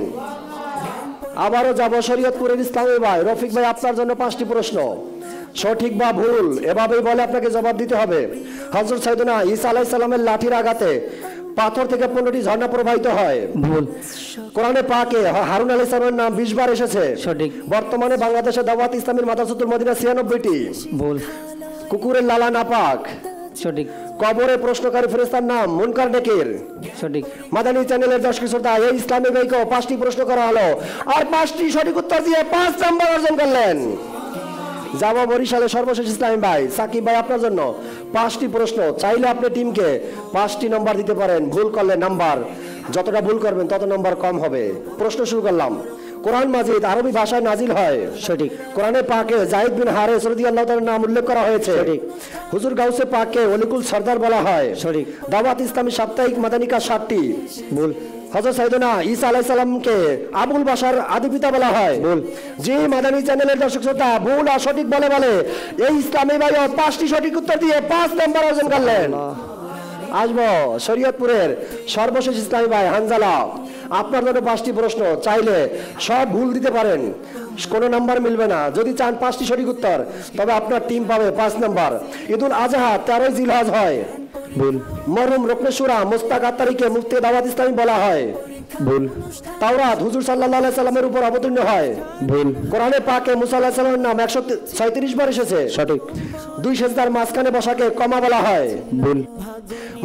আবারও যাব শরীয়তপুরের ইসলামী ভাই রফিক ভাই, আপনার জন্য 5টি প্রশ্ন। সঠিক বা ভুল এভাবেই বলে আপনাকে জবাব দিতে হবে। হযরত সাইয়েদনা ঈসা আলাইহিস সালামের লাঠির আঘাতে পাথর থেকে 15টি ঝর্ণা প্রবাহিত হয়। ভুল। কোরআনে পাকে হারুন আলাইহিস সালামের নাম 20 বার এসেছে। সঠিক। বর্তমানে বাংলাদেশে দাওয়াত ইসলামীর মাদ্রাসাতুল মদিনা 96টি। ভুল। কুকুরের লালা নাপাক। সঠিক। কবরে প্রশ্নকারী ফেরেশতার নাম মুনকার নাকির। সঠিক। মাদানী চ্যানেলের দর্শক শ্রোতা, এই ইসলামী ভাইকে 5টি প্রশ্ন করা হলো, আর 5টি সঠিক উত্তর দিয়ে 5 নাম্বার অর্জন করলেন। যাব বরিশালের সর্বশেষ ইসলামী ভাই সাকিব ভাই, আপনার জন্য 5টি প্রশ্ন। চাইলে আপনি টিমকে 5টি নম্বর দিতে পারেন, ভুল করলে নাম্বার যতটা ভুল করবেন তত নম্বর কম হবে। প্রশ্ন শুরু করলাম। কোরআন মাজিদ আরবি ভাষায় নাজিল হয়। সঠিক। কোরআনে পাকে যায়েদ বিন হারেস রাদিয়াল্লাহু তাআলার নাম উল্লেখ করা হয়েছে। সঠিক। হুজুর গাউসে পাককে ওলিকুল সরদার বলা হয়। সঠিক। দাওয়াত ইসলামী সাপ্তাহিক মাদানী কাজ 7টি। ভুল। হযরত সাইয়েদনা ঈসা আলাইহিস সালামকে আবুল বাশার আদি পিতা বলা হয়। ভুল। যে মাদানী চ্যানেলের দর্শক শ্রোতা ভুল আর সঠিক বলে এই ইসলামী ভাই 5টি সঠিক উত্তর দিয়ে 5 নাম্বার অর্জন করলেন। আসবো শরীয়তপুরের সর্বশেষ ইসলামী ভাই হানজালা, আপনার জন্য 5টি প্রশ্ন। চাইলে সব ভুল দিতে পারেন, কোনো নাম্বার মিলবে না। যদি চান 5টি সঠিক উত্তর, তবে আপনার টিম পাবে 5 নাম্বার। ঈদুল আজহা 13 জিলহজ হয়। ভুল। মরহুম রুকনেশুরা মুস্তাক আত্তারিকে মুফতি দাওয়াত ইসলামী বলা হয়। ভুল। তাওরাত হুজুর সাল্লাল্লাহু আলাইহি সাল্লামের উপর অবতীর্ণ হয়। ভুল। কোরআনে পাকে মুসা আলাইহিস সালামের নাম 136 বার এসেছে। সঠিক। 2 সেজদার মাঝখানে বসাকে কমা বলা হয়। ভুল।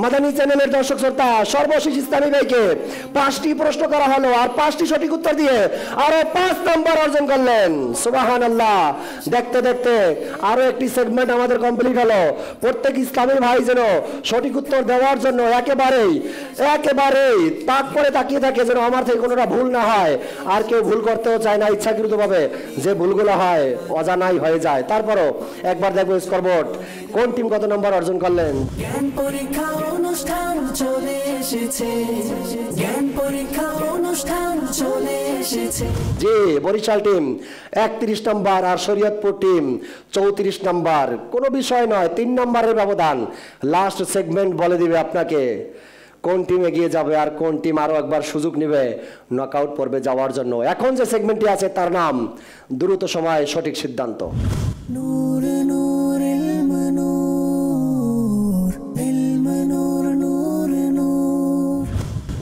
মাদানী চ্যানেলের দর্শক শ্রোতা, সর্বশেষ ইসলামী ভাইকে 5টি প্রশ্ন করা হলো, আর 5টি সঠিক উত্তর দিয়ে আরো 5 নাম্বার অর্জন করলেন। সুবহানাল্লাহ। দেখতে দেখতে আরো একটি সেগমেন্ট আমাদের কমপ্লিট হলো। প্রত্যেক ইসলামী ভাই যেন সঠিক উত্তর দেওয়ার জন্য একেবারেই তাক করে তাকিয়ে থাকে, যেন আমার থেকে কোনোটা ভুল না হয়। আর কেউ ভুল করতেও চায় না ইচ্ছাকৃতভাবে, যে ভুলগুলো হয় অজানাই হয়ে যায়। তারপরও একবার দেখবো স্কোরবোর্ড, কোন টিম কত নম্বর অর্জন করলেন। জ্ঞান পরীক্ষা অনুষ্ঠান চলে এসেছে, জ্ঞান পরীক্ষা অনুষ্ঠান চলে জি বরিশাল টিম 31 নম্বর আর শরীয়তপুর টিম 34 নম্বর। কোনো বিষয় নয়, 3 নম্বরের ব্যবধান। লাস্ট সেগমেন্ট বলে দিবে আপনাকে কোন টিম এগিয়ে যাবে আর কোন টিম আরো একবার সুযোগ নেবে নকআউট পর্বে যাওয়ার জন্য। এখন যে সেগমেন্টটি আছে তার নাম দ্রুত সময় সঠিক সিদ্ধান্ত। নূর নূর ইলম নূর, ইলম নূর নূর নূর।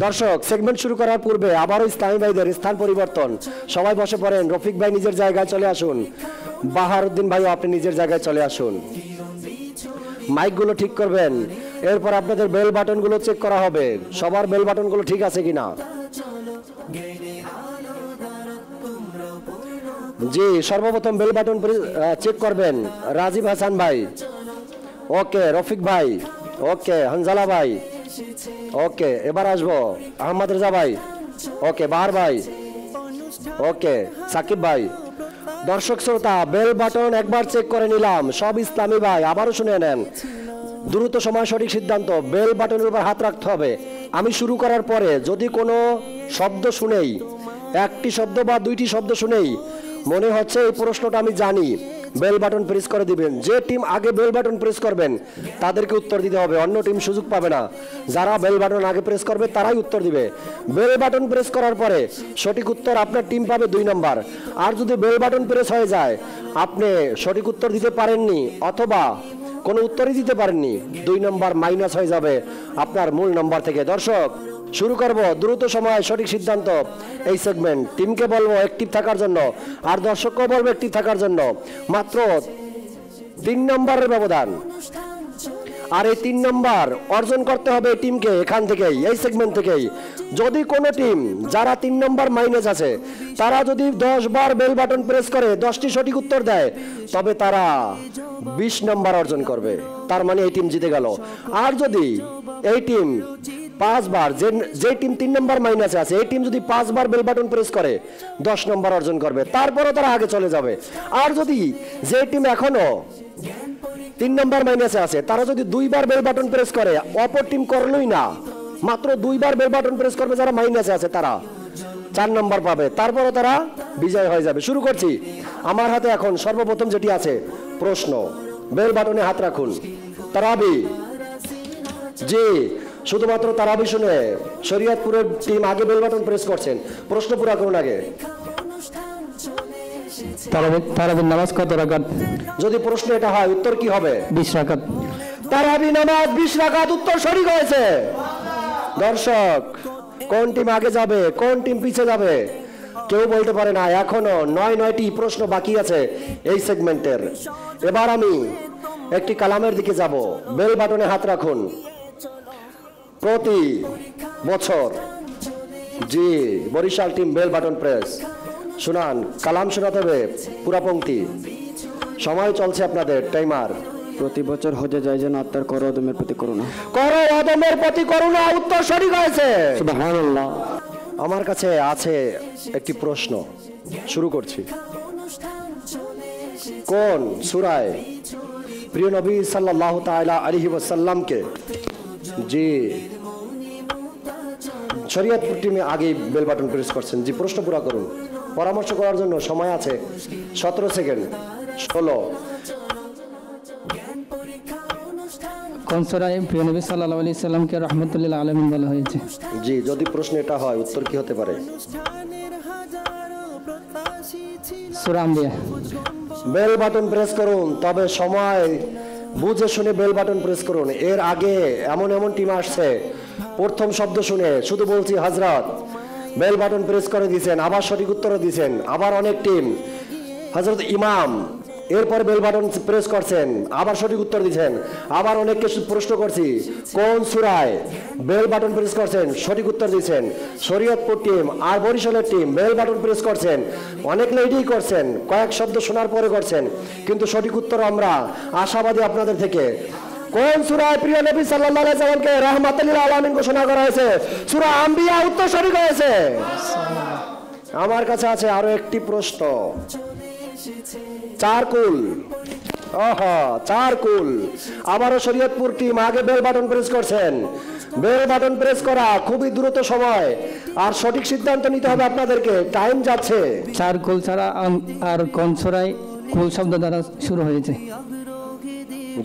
দর্শক সেগমেন্ট শুরু করার পূর্বে আবারও ইসলামী ভাইদের স্থান পরিবর্তন। সবাই বসে পড়েন। রফিক ভাই নিজের জায়গায় চলে আসুন, বাহারউদ্দিন ভাইও আপনি নিজের জায়গায় চলে আসুন। মাইকগুলো ঠিক করবেন, এরপর আপনাদের বেল বাটনগুলো চেক করা হবে সবার বেল বাটনগুলো ঠিক আছে কিনা। জি সর্বপ্রথম বেল বাটন চেক করবেন রাজীব হাসান ভাই, ওকে রফিক ভাই, ওকে হানজালা ভাই, ওকে এবার আসবো আহমদ রেজা ভাই, ওকে বাহার ভাই, ওকে সাকিব ভাই। দর্শক শ্রোতা বেল বাটন একবার চেক করে নিলাম সব ইসলামী ভাই, আবারও শুনে নেন দ্রুত সময় সঠিক সিদ্ধান্ত। বেল বাটনের উপর হাত রাখতে হবে। আমি শুরু করার পরে যদি কোনো শব্দ শুনেই, একটি শব্দ বা দুইটি শব্দ শুনেই মনে হচ্ছে এই প্রশ্নটা আমি জানি, বেল বাটন প্রেস করে দিবেন। যে টিম আগে বেল বাটন প্রেস করবেন তাদেরকে উত্তর দিতে হবে, অন্য টিম সুযোগ পাবে না। যারা বেল বাটন আগে প্রেস করবে তারাই উত্তর দিবে। বেল বাটন প্রেস করার পরে সঠিক উত্তর আপনার টিম পাবে 2 নম্বর। আর যদি বেল বাটন প্রেস হয়ে যায় আপনি সঠিক উত্তর দিতে পারেননি অথবা কোনো উত্তরই দিতে পারেননি, 2 নম্বর মাইনাস হয়ে যাবে আপনার মূল নম্বর থেকে। দর্শক শুরু করব দ্রুত সময় সঠিক সিদ্ধান্ত এই সেগমেন্ট। টিমকে বলবো অ্যাক্টিভ থাকার জন্য আর দর্শককেও বলবো অ্যাক্টিভ থাকার জন্য। মাত্র 3 নম্বরের ব্যবধান, আর এই 3 নম্বর অর্জন করতে হবে টিমকে এখান থেকেই, এই সেগমেন্ট থেকেই। যদি কোনো টিম যারা 3 নম্বর মাইনাস আছে তারা যদি 10 বার বেল বাটন প্রেস করে 10টি সঠিক উত্তর দেয় তবে তারা 20 নম্বর অর্জন করবে, তার মানে এই টিম জিতে গেল। আর যদি এই টিম 5 বার, যে টিম 3 নম্বর মাইনাসে আছে এই টিম যদি 5 বার বেল বাটন প্রেস করে 10 নম্বর অর্জন করবে, তারপরে তারা আগে চলে যাবে। আর যদি যে টিম এখনো 3 নম্বর মাইনাসে আছে তারা যদি 2 বার বেল বাটন প্রেস করে, অপর টিম করলোই না, মাত্র 2 বার বেল বাটন প্রেস করবে যারা মাইনাসে আছে তারা 4 নম্বর পাবে, তারপরে তারা বিজয় হয়ে যাবে। শুরু করছি। আমার হাতে এখন সর্বপ্রথম যেটি আছে প্রশ্ন, বেল বাটনে হাত রাখুন। তারাবি, জি শুধুমাত্র তারাবি শুনে শরীয়তপুরের টিম আগে বেল বাটন প্রেস করছেন, প্রশ্ন পুরা করুন আগে। তারাবির নামাজ কত রাকাত? যদি প্রশ্ন এটা হয় উত্তর কি হবে? 20 রাকাত। তারাবি নামাজ 20 রাকাত, উত্তর সঠিক হয়েছে। দর্শক কোন টিম আগে যাবে কোন টিম পিছিয়ে যাবে কেউ বলতে পারে না, এখনো 9টি প্রশ্ন বাকি আছে এই সেগমেন্টের। এবার আমি একটি কালামের দিকে যাব। বেল বাটনে হাত রাখুন। প্রতি বছর জি Barishal team bell button press শুনান, কালাম শোনাতে হবে পুরা পংক্তি। সময় চলছে আপনাদের, টাইমার। প্রতি বছর হজে যায় যেন আত্মার করো অদমের প্রতি করুণা। করো অদমের প্রতি করুণা, উত্তর সঠিক হয়েছে। সুবহানাল্লাহ। আমার কাছে আছে একটি প্রশ্ন, শুরু করছি। কোন সূরায় প্রিয় নবী সাল্লাল্লাহু তাআলা আলাইহি ওয়াসাল্লামকে জি শরীয়তপুর টিমে আগে বেল বাটন প্রেস করছেন? জি প্রশ্ন পুরা করুন। পরামর্শ করার জন্য সময় আছে 17 সেকেন্ড। 16। কোন সূরায় প্রিয় নবী সাল্লাল্লাহু আলাইহি সাল্লামকে রাহমাতুল লিল আলামিন বলা হয়েছে? জি যদি প্রশ্ন এটা হয় উত্তর কি হতে পারে? সূরা আম্বিয়া। বেল বাটন প্রেস করুন, তবে সময় বুঝে শুনে বেল বাটন প্রেস করুন। এর আগে এমন এমন টিম আসছে প্রথম শব্দ শুনে শুধু বলছি হযরত বেল বাটন প্রেস করে দিয়েছেন, আবার সঠিক উত্তর দিয়েছেন। আবার অনেক টিম হযরত ইমাম এরপর বেল বাটন প্রেস করছেন, আবার সঠিক উত্তর দিচ্ছেন। আবার অনেককে প্রশ্ন করছি কোন সূরায় বেল বাটন প্রেস করছেন, সঠিক উত্তর দিচ্ছেন। শরীয়তপুর টিম আর বরিশালের টিম বেল বাটন প্রেস করছেন, অনেক লেটেই করছেন, কয়েক শব্দ শোনার পরে করছেন, কিন্তু সঠিক উত্তর আমরা আশাবাদী আপনাদের থেকে। কোন সূরায় প্রিয় নবী সাল্লাল্লাহু আলাইহি ওয়াসাল্লামকে রাহমাতুল লিল আলামিন ঘোষণা করা হয়েছে? সূরা আম্বিয়া, উত্তর সঠিক হয়েছে। আমার কাছে আছে আরো একটি প্রশ্ন। চারকুল, চারকুল আবারও শরীয়তপুর টিম আগে বেল বাটন প্রেস করছেন, বেল বাটন প্রেস করা খুবই দ্রুত সময়, আর সঠিক সিদ্ধান্ত নিতে হবে আপনাদেরকে, টাইম যাচ্ছে। চার কুল ছাড়া আর কনসরায় কুল শব্দ দ্বারা শুরু হয়েছে।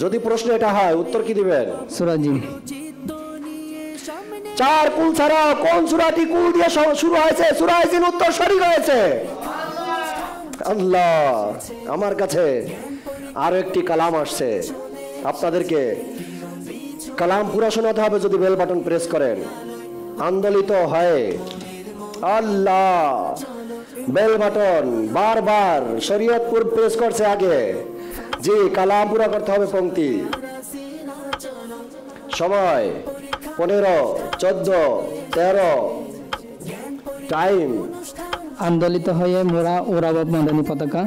যদি প্রশ্ন এটা হয় উত্তর কি দিবেন? সূরা জিন। চার কুল ছাড়া কোন সূরাটি কুল দিয়ে শুরু হয়েছে? সূরা জিন উত্তর সঠিক হয়েছে। আল্লাহ, আমার কাছে আরো একটি কালাম আসছে, আপনাদেরকে কালাম পুরো শোনাতে হবে যদি বেল বাটন প্রেস করেন। আন্দোলিত হয় আল্লাহ, বেল বাটন বারবার শরীয়তপুর প্রেস করছে আগে। জি, কালাম পুরো করতে হবে পংক্তি। সময় 15, 14, 13, টাইম। আন্দোলিত হয়ে মোরা ওরাব মাদানী পতাকা।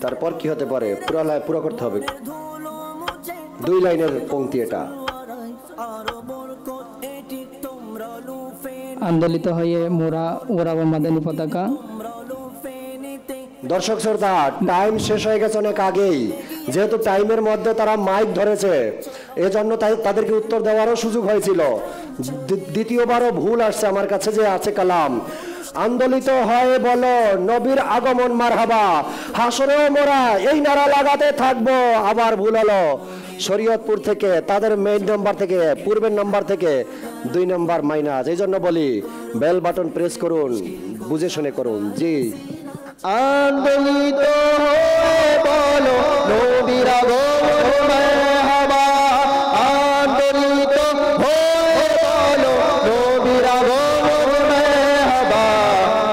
তারপর কি হতে পারে? পুরো করতে হবে, 2 লাইনের পংক্তি এটা। আন্দোলিত হয়ে মোরা ওরাব মাদানী পতাকা। দর্শক শ্রোতা, টাইম শেষ হয়ে গেছে অনেক আগেই, যেহেতু টাইমের মধ্যে তারা মাইক ধরেছে এজন্য তাদেরকে উত্তর দেওয়ারও সুযোগ হয়েছিল। দ্বিতীয়বারও ভুল আসছে আমার কাছে যে আছে কালাম। আন্দোলিত হয়ে বলো নবীর আগমন মারহাবা, হাসরেও মোরা এই নারা লাগাতে থাকবো। আবার ভুল হলো, শরীয়তপুর থেকে তাদের মেইন নাম্বার থেকে পূর্বের নাম্বার থেকে 2 নাম্বার মাইনাস। এই জন্য বলি বেল বাটন প্রেস করুন, বুঝে শুনে করুন। জি, আন্দোলিত হয়ে বলো নবীর আগমন মারহাবা, আন্দোলিত হয়ে বলো নবীর আগমন মারহাবা,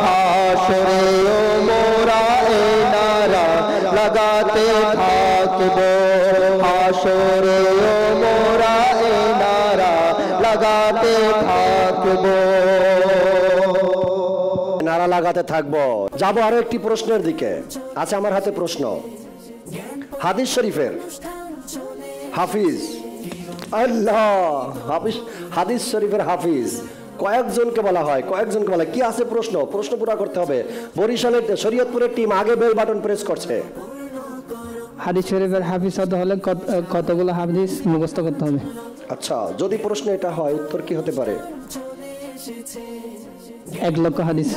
হাসরেও মোরা এই নারা লাগাতে থাকবো, হাসরেও মোরা এই নারা লাগাতে থাকবো, নারা লাগাতে থাকবো। যাবো আরো একটি প্রশ্নের দিকে। আছে আমার হাতে প্রশ্ন, হাদিস শরীফের হাফিজ, আল্লাহ, হাদিস শরীফের হাফিজ কয়েকজনকে বলা হয়? কয়েকজনকে বলা হয়? কি আছে প্রশ্ন পুরো করতে হবে। বরিশালের শরীয়তপুরের টিম আগে বেল বাটন প্রেস করছে। হাদিস শরীফের হাফিজ হতে হলে কতগুলো হাদিস মুখস্থ করতে হবে? আচ্ছা, যদি প্রশ্ন এটা হয় উত্তর কি হতে পারে? 1 লক্ষ হাদিস।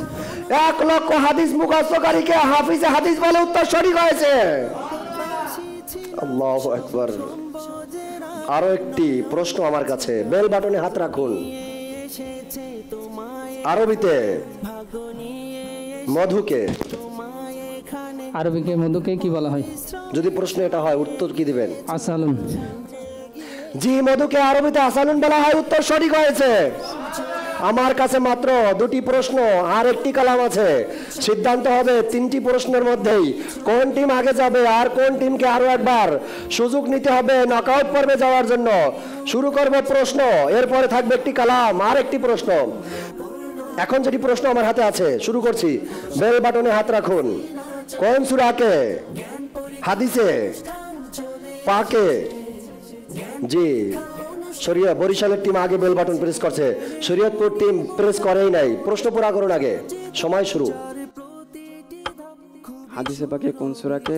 1 লক্ষ হাদিস মুখস্থকারীকে হাফিজে হাদিস বলে উত্তর সঠিক হয়েছে। আল্লাহু আকবার। আরো একটি প্রশ্ন আমার কাছে, বেল বাটনে হাত রাখুন। আরবিতে মধুকে মধুকে কি বলা হয়? যদি প্রশ্ন এটা হয় উত্তর কি দিবেন? আসালুন। জি, মধুকে আরবিতে আসালুন বলা হয়, উত্তর সঠিক হয়েছে। আমার কাছে মাত্র 2টি প্রশ্ন আর একটি কালাম আছে। সিদ্ধান্ত হবে 3টি প্রশ্নের মধ্যেই কোন টিম আগে যাবে আর কোন টিমকে আরো একবার সুযোগ নিতে হবে নকআউট পর্বে যাওয়ার জন্য। শুরু করব প্রশ্ন, এরপরে থাকবে একটি কালাম আর একটি প্রশ্ন। এখন যেটি প্রশ্ন আমার হাতে আছে শুরু করছি। বেল বাটনে হাত রাখুন। কোন সূরাকে হাদিসে পাকে? জি, বরিশালের টিম আগে বেল বাটন প্রেস করছে, শরীয়তপুর টিম প্রেস করেই নাই। প্রশ্ন পুরা করুন আগে, সময় শুরু। হাদিসে পাকে কোন সূরাকে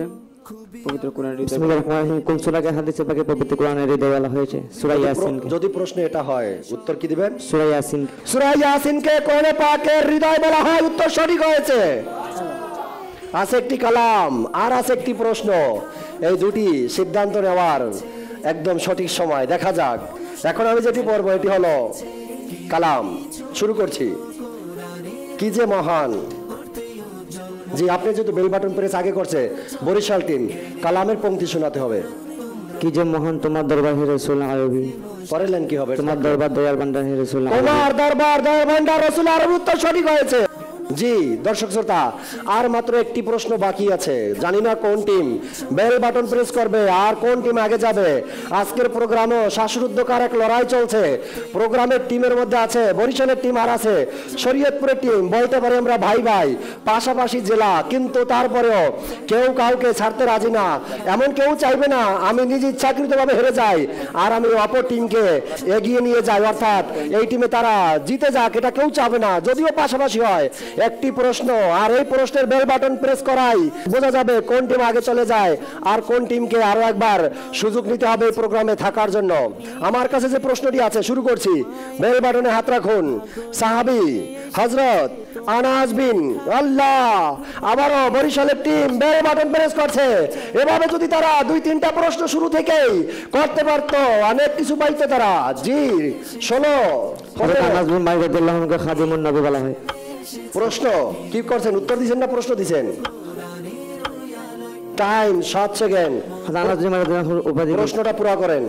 পবিত্র কোরআনের হৃদয়? বিসমিল্লাহির রহমানির রহিম। কোন সূরাকে হাদিসে পাকে পবিত্র কোরআনের হৃদয় বলা হয়েছে? সূরা ইয়াসিন। যদি প্রশ্ন এটা হয় উত্তর কি দিবেন? সূরা ইয়াসিন। সূরা ইয়াসিনকে কোরআনে পাকের হৃদয় বলা হয়, উত্তর সঠিক হয়েছে। আছে একটি কালাম আর আছে একটি প্রশ্ন, এই দুটি সিদ্ধান্ত নেওয়ার একদম সঠিক সময়। দেখা যাক। এখন আমি যেটি পড়বো এটি হলো কালাম। শুরু করছি। কি যে মহান। জি, আপনি যেহেতু বেল বাটন প্রেস আগে করছে বরিশাল টিম, কালামের পংক্তি শোনাতে হবে। কি যে মহান তোমার দরবার হে রাসূল আরবি। পরের লাইন কি হবে? তোমার দরবার দয়ার ভান্ডার হে রাসূল আরবি। তোমার দরবার দয়ার ভান্ডার রাসূল আরবি, উত্তর সঠিক হয়েছে। জি, দর্শক শ্রোতা, আর মাত্র একটি প্রশ্ন বাকি আছে। জানি না কোন টিম বেল বাটন প্রেস করবে আর কোন টিম আগে যাবে। আজকের প্রোগ্রামে শ্বাসরুদ্ধকর এক লড়াই চলছে। প্রোগ্রামের টিমের মধ্যে আছে বরিশালের টিম আর আছে শরীয়তপুরের টিম। বলতে পারি আমরা ভাই ভাই, পাশাপাশি জেলা, কিন্তু তারপরেও কেউ কাউকে ছাড়তে রাজি না। এমন কেউ চাইবে না আমি নিজ ইচ্ছাকৃতভাবে হেরে যাই আর আমি অপর টিমকে এগিয়ে নিয়ে যাই, অর্থাৎ এই টিমে তারা জিতে যাক, এটা কেউ চাবে না। যদিও পাশাপাশি হয় একটি প্রশ্ন, আর এই প্রশ্নের বেল বাটন প্রেস করাই বোঝা যাবে কোন টিম আগে চলে যায় আর কোন টিমকে আরো একবার সুযোগ নিতে হবে এই প্রোগ্রামে থাকার জন্য। আমার কাছে যে প্রশ্নটি আছে, শুরু করছি, বেল বাটনে হাত রাখুন। সাহাবী হযরত আনাস বিন আল্লাহ, আবারও বরিশালের টিম বেল বাটন প্রেস করছে। এভাবে যদি তারা 2-3টা প্রশ্ন শুরু থেকেই করতে পারতো, অনেক কিছু পাইতো তারা। জি 16 আনাস বিন মালিক রাদিয়াল্লাহু আনহু খাদিমুন নবী বলা হয়। প্রশ্ন কি করছেন, উত্তর দিবেন না প্রশ্ন দিবেন? টাইম 7 সেকেন্ড। আনাস বিন মালিক রাদিয়াল্লাহু আনহু উপাধি, প্রশ্নটা পুরো করেন।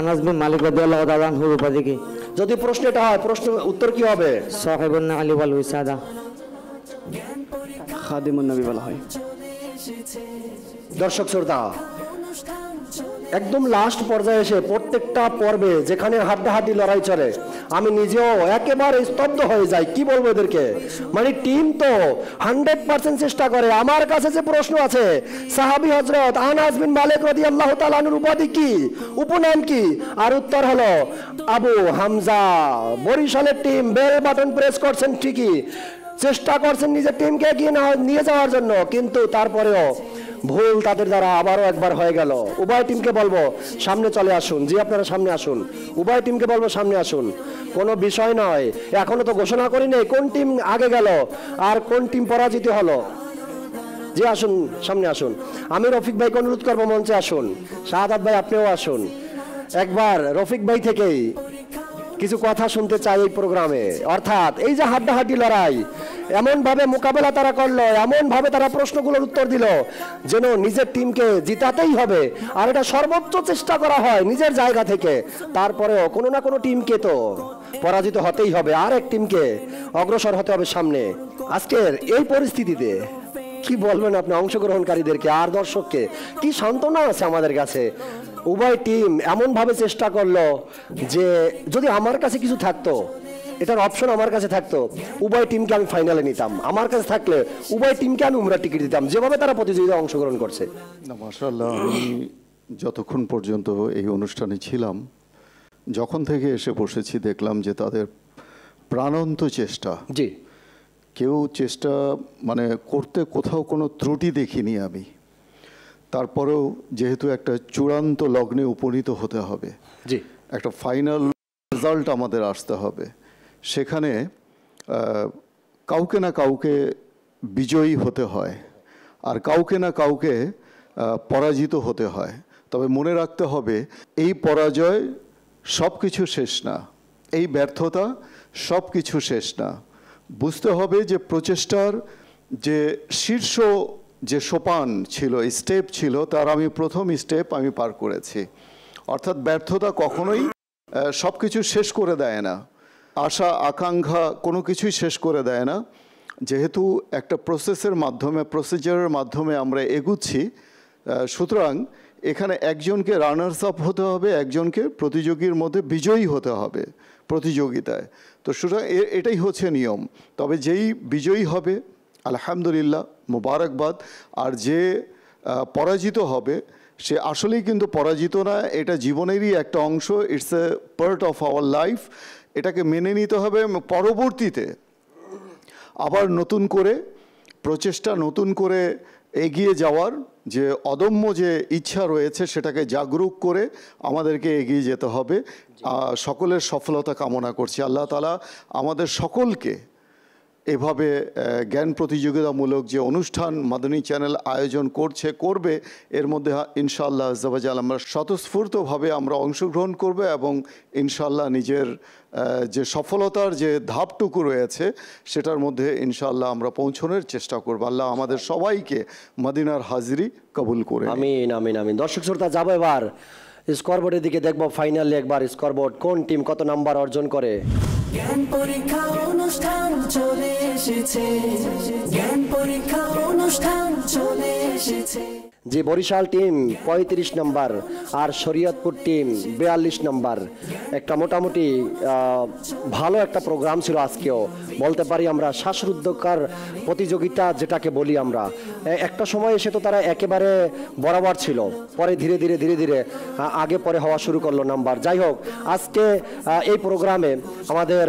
আনাস বিন মালিক রাদিয়াল্লাহু তাআলা আনহু উপাধি কি? যদি প্রশ্ন এটা হয়, প্রশ্ন উত্তর কি হবে? সাহিবুন আলী ওয়াল উসাদা। খাদিমুন নবী বলা হয়। দর্শক শ্রোতা, একদম লাস্ট পর্যায়ে এসে প্রত্যেকটা পর্বে যেখানে হাড্ডাহাড্ডি লড়াই চলে, আমি নিজেও একেবারে স্তব্ধ হয়ে যাই। কি বলবো এদেরকে, মানে টিম তো 100% চেষ্টা করে। আমার কাছে যে প্রশ্ন আছে, সাহাবী হযরত আনাস বিন মালিক রাদিয়াল্লাহু তাআলা আনহুর উপাধি কি, উপনাম কি? আর উত্তর হলো আবু হামজা। বরিশালের টিম বেল বাটন প্রেস করছেন ঠিকই, চেষ্টা করছেন নিজের টিমকে এগিয়ে নিয়ে যাওয়ার জন্য, কিন্তু তারপরেও ভুল তাদের দ্বারা আবারও একবার হয়ে গেল। উভয় টিমকে বলবো সামনে চলে আসুন। জি আপনারা সামনে আসুন, উভয় টিমকে বলবো সামনে আসুন। কোনো বিষয় নয়, এখনো তো ঘোষণা করি নেই কোন টিম আগে গেল আর কোন টিম পরাজিত হলো। জি আসুন, সামনে আসুন। আমি রফিক ভাইকে অনুরোধ করবো মঞ্চে আসুন। শাহাদাত ভাই আপনিও আসুন। একবার রফিক ভাই থেকেই কিছু কথা শুনতে চাই এই প্রোগ্রামে। অর্থাৎ এই যে হাড্ডাহাড্ডি লড়াই, এমন ভাবে মোকাবেলা তারা করলো, এমন ভাবে তারা প্রশ্নগুলোর উত্তর দিল যেন নিজের টিমকে জিতাতেই হবে, আর এটা সর্বোচ্চ চেষ্টা করা হয় নিজের জায়গা থেকে। তারপরেও কোনো না কোনো টিমকে তো পরাজিত হতেই হবে, আর এক টিমকে অগ্রসর হতে হবে সামনে। আজকের এই পরিস্থিতিতে কি বলবেন আপনি অংশগ্রহণকারীদেরকে আর দর্শককে? কি সান্ত্বনা আছে আমাদের কাছে? উভয় টিম এমন ভাবে চেষ্টা করলো যে যদি আমার কাছে কিছু থাকতো, এটার অপশন আমার কাছে থাকতো, উভয় টিমকে আমি ফাইনালে নিতাম। আমার কাছে থাকলে উভয় টিমকে আমি উমরা টিকিট দিতাম, যেভাবে তারা প্রতিযোগিতায় অংশগ্রহণ করছে। না মাশাআল্লাহ, আমি যতক্ষণ পর্যন্ত এই অনুষ্ঠানে ছিলাম, যখন থেকে এসে বসেছি, দেখলাম যে তাদের প্রাণান্ত চেষ্টা। জি, কেউ চেষ্টা মানে করতে কোথাও কোনো ত্রুটি দেখিনি আমি। তারপরেও যেহেতু একটা চূড়ান্ত লগ্নে উপনীত হতে হবে, জি, একটা ফাইনাল রেজাল্ট আমাদের আসতে হবে, সেখানে কাউকে না কাউকে বিজয়ী হতে হয় আর কাউকে না কাউকে পরাজিত হতে হয়। তবে মনে রাখতে হবে এই পরাজয় সব কিছু শেষ না, এই ব্যর্থতা সব কিছু শেষ না। বুঝতে হবে যে প্রচেষ্টার যে শীর্ষ যে সোপান ছিল, স্টেপ ছিল, তার আমি প্রথম স্টেপ আমি পার করেছি। অর্থাৎ ব্যর্থতা কখনোই সব কিছু শেষ করে দেয় না, আশা আকাঙ্ক্ষা কোনো কিছুই শেষ করে দেয় না। যেহেতু একটা প্রসিজারের মাধ্যমে আমরা এগুচ্ছি, সুতরাং এখানে একজনকে রানার্স আপ হতে হবে, একজনকে প্রতিযোগীর মধ্যে বিজয়ী হতে হবে প্রতিযোগিতায়। তো সুতরাং এটাই হচ্ছে নিয়ম। তবে যেই বিজয়ী হবে আলহামদুলিল্লাহ, মোবারকবাদ। আর যে পরাজিত হবে সে আসলেই কিন্তু পরাজিত না, এটা জীবনেরই একটা অংশ, it's a part of our life. এটাকে মেনে নিতে হবে। পরবর্তীতে আবার নতুন করে প্রচেষ্টা, নতুন করে এগিয়ে যাওয়ার যে অদম্য যে ইচ্ছা রয়েছে, সেটাকে জাগরুক করে আমাদেরকে এগিয়ে যেতে হবে। সকলের সফলতা কামনা করছি। আল্লাহ তাআলা আমাদের সকলকে এভাবে জ্ঞান প্রতিযোগিতামূলক যে অনুষ্ঠান মাদানী চ্যানেল আয়োজন করবে, এর মধ্যে ইনশাআল্লাহ আজ্জাওয়াজাল আমরা স্বতঃস্ফূর্তভাবে আমরা অংশগ্রহণ করব এবং ইনশাআল্লাহ নিজের যে সফলতার যে ধাপটুকু রয়েছে সেটার মধ্যে ইনশাআল্লাহ আমরা পৌঁছানোর চেষ্টা করব। আল্লাহ আমাদের সবাইকে মদিনার হাজিরি কবুল করে। আমিন আমিন আমিন। দর্শক শ্রোতা, যাবো এবার স্কোরবোর্ডের দিকে, দেখবো ফাইনালে একবার স্কোরবোর্ড কোন টিম কত নাম্বার অর্জন করে। জ্ঞান পরীক্ষা অনুষ্ঠান চলে এসেছে, জ্ঞান পরীক্ষা অনুষ্ঠান চলে এসেছে। যে বরিশাল টিম 35 নম্বর আর শরীয়তপুর টিম 42 নম্বর। একটা মোটামুটি ভালো একটা প্রোগ্রাম ছিল আজকেও, বলতে পারি আমরা শ্বাসরুদ্ধকর প্রতিযোগিতা যেটাকে বলি আমরা। একটা সময় এসে তো তারা একেবারে বরাবর ছিল, পরে ধীরে ধীরে আগে পরে হওয়া শুরু করলো নাম্বার। যাই হোক, আজকে এই প্রোগ্রামে আমাদের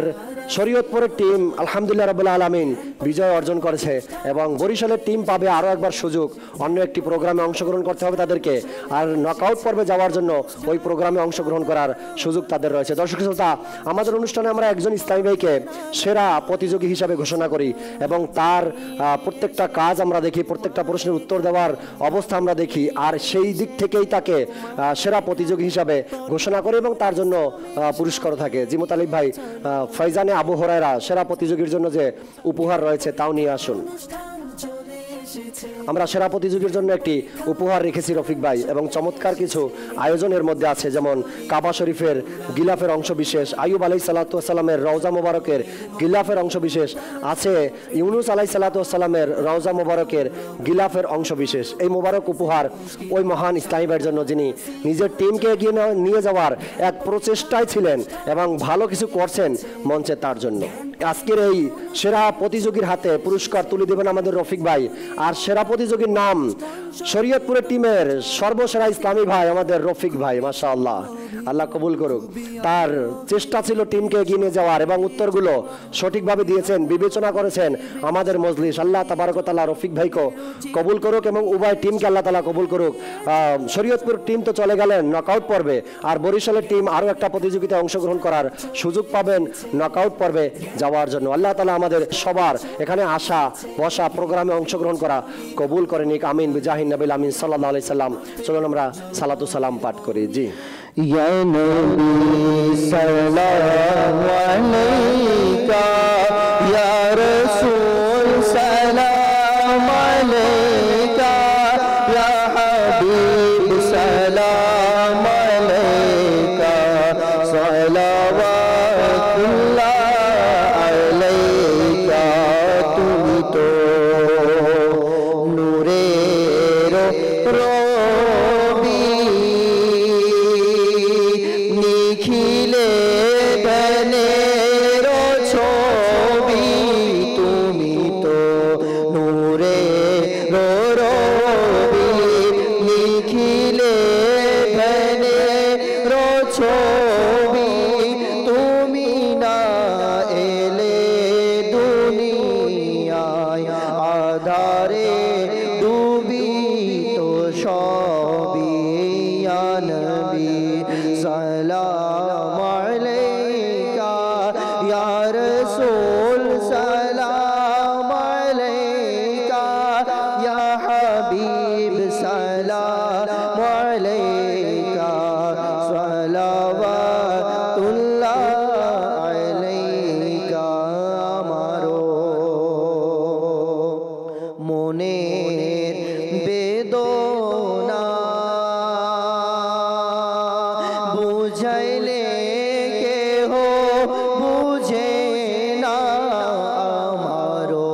শরীয়তপুরের টিম আলহামদুলিল্লাহ রাব্বুল আলামিন বিজয় অর্জন করেছে এবং বরিশালের টিম পাবে আরও একবার সুযোগ। অন্য একটি প্রোগ্রামে অংশগ্রহণ করতে হবে তাদেরকে, আর নকআউট পর্বে যাওয়ার জন্য ওই প্রোগ্রামে অংশগ্রহণ করার সুযোগ তাদের রয়েছে। দর্শক শ্রোতা, আমাদের অনুষ্ঠানে আমরা একজন ইসলামী ভাইকে সেরা প্রতিযোগী হিসাবে ঘোষণা করি এবং তার প্রত্যেকটা কাজ আমরা দেখি, প্রত্যেকটা প্রশ্নের উত্তর দেওয়ার অবস্থা আমরা দেখি, আর সেই দিক থেকেই তাকে সেরা প্রতিযোগী হিসাবে ঘোষণা করি এবং তার জন্য পুরস্কার থাকে। জি মুতালিব ভাই, ফয়জানে আবু হুরায়রা সেরা প্রতিযোগীর জন্য যে উপহার রয়েছে তাও নিয়ে আসুন। আমরা সেরা প্রতিযোগীর জন্য একটি উপহার রেখেছি রফিক ভাই, এবং চমৎকার কিছু আয়োজনের মধ্যে আছে, যেমন কাবা শরীফের গিলাফের অংশবিশেষ, আইয়ুব আলাইহিস সালাতু ওয়াস সালামের রওজা মোবারকের গিলাফের অংশবিশেষ আছে, ইউনুস আলাইহিস সালাতু ওয়াস সালামের রওজা মোবারকের গিলাফের অংশবিশেষ। এই মোবারক উপহার ওই মহান ইসলামী ভাইয়ের জন্য যিনি নিজের টিমকে এগিয়ে নিয়ে যাওয়ার এক প্রচেষ্টায় ছিলেন এবং ভালো কিছু করছেন মঞ্চে, তার জন্য আজকের এই সেরা প্রতিযোগীর হাতে পুরস্কার তুলে দেবেন আমাদের রফিক ভাই। আর সেরা প্রতিযোগীর নাম শরীয়তপুরের টিমের সর্বসেরা ইসলামী ভাই আমাদের রফিক ভাই। মাশাআল্লাহ, আল্লাহ কবুল করুক। তার চেষ্টা ছিল টিমকে এগিয়ে নিয়ে যাওয়ার এবং উত্তরগুলো সঠিকভাবে দিয়েছেন, বিবেচনা করেছেন আমাদের মজলিস। আল্লাহ তাবারক ওয়া তাআলা রফিক ভাইকে কবুল করুক এবং উভয় টিমকে আল্লাহ তাআলা কবুল করুক। শরীয়তপুর টিম তো চলে গেলেন নকআউট পর্বে, আর বরিশালের টিম আরও একটা প্রতিযোগিতায় অংশগ্রহণ করার সুযোগ পাবেন নকআউট পর্বে যাওয়ার জন্য। আল্লাহ তাআলা আমাদের সবার এখানে আসা বসা প্রোগ্রামে অংশগ্রহণ করা কবুল করে নিক। আমিন বিজাহিন নবিল আমিন সাল্লাল্লাহু আলাইহি সাল্লাম। চলুন আমরা সালাতু সালাম পাঠ করি। জি ইয়া নবী সাল্লাল্লাহু আলাইকা, ইয়া রাসূল সালাম আলাইকা, ইয়া হাবিব সালাম আলাইকা, সালাওয়াতুল্লাহ আলাইকা। তুমি তো নূরের রবি, নিখিলে বনের ছবি। তুমি তো নূরের রবি, নিখিলে বনের ছবি। তুমি না এলে দুনিয়ায় আধারে ডুবি তো সবই। ইয়া নবী সালাম আলাইকা, ইয়া রাসূল সালাম আলাইকা, ইয়া হাবিব সালাম আলাইকা, সালাওয়াতুল্লাহ আলাইকা। আমারো মনের বেদনা বুঝাইলে কেহ বুঝে না, আমারো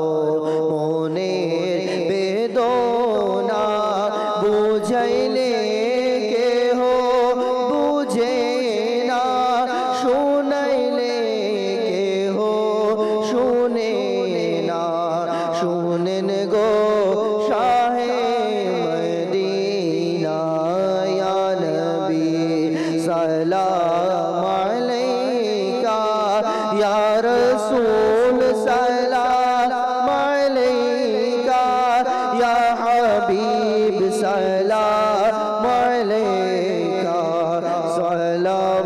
মনের বেদনা বুঝাইলে কেহ বুঝে না, শুনাইলে কেহ শুনে না। শুনেন গো শাহে মদিনা, ইয়া নবী সালাম আলাইকা, ইয়া রাসূল সালাম আলাইকা, ইয়া হাবিব সালাম আলাইকা, সালাওয়াতুল্লাহ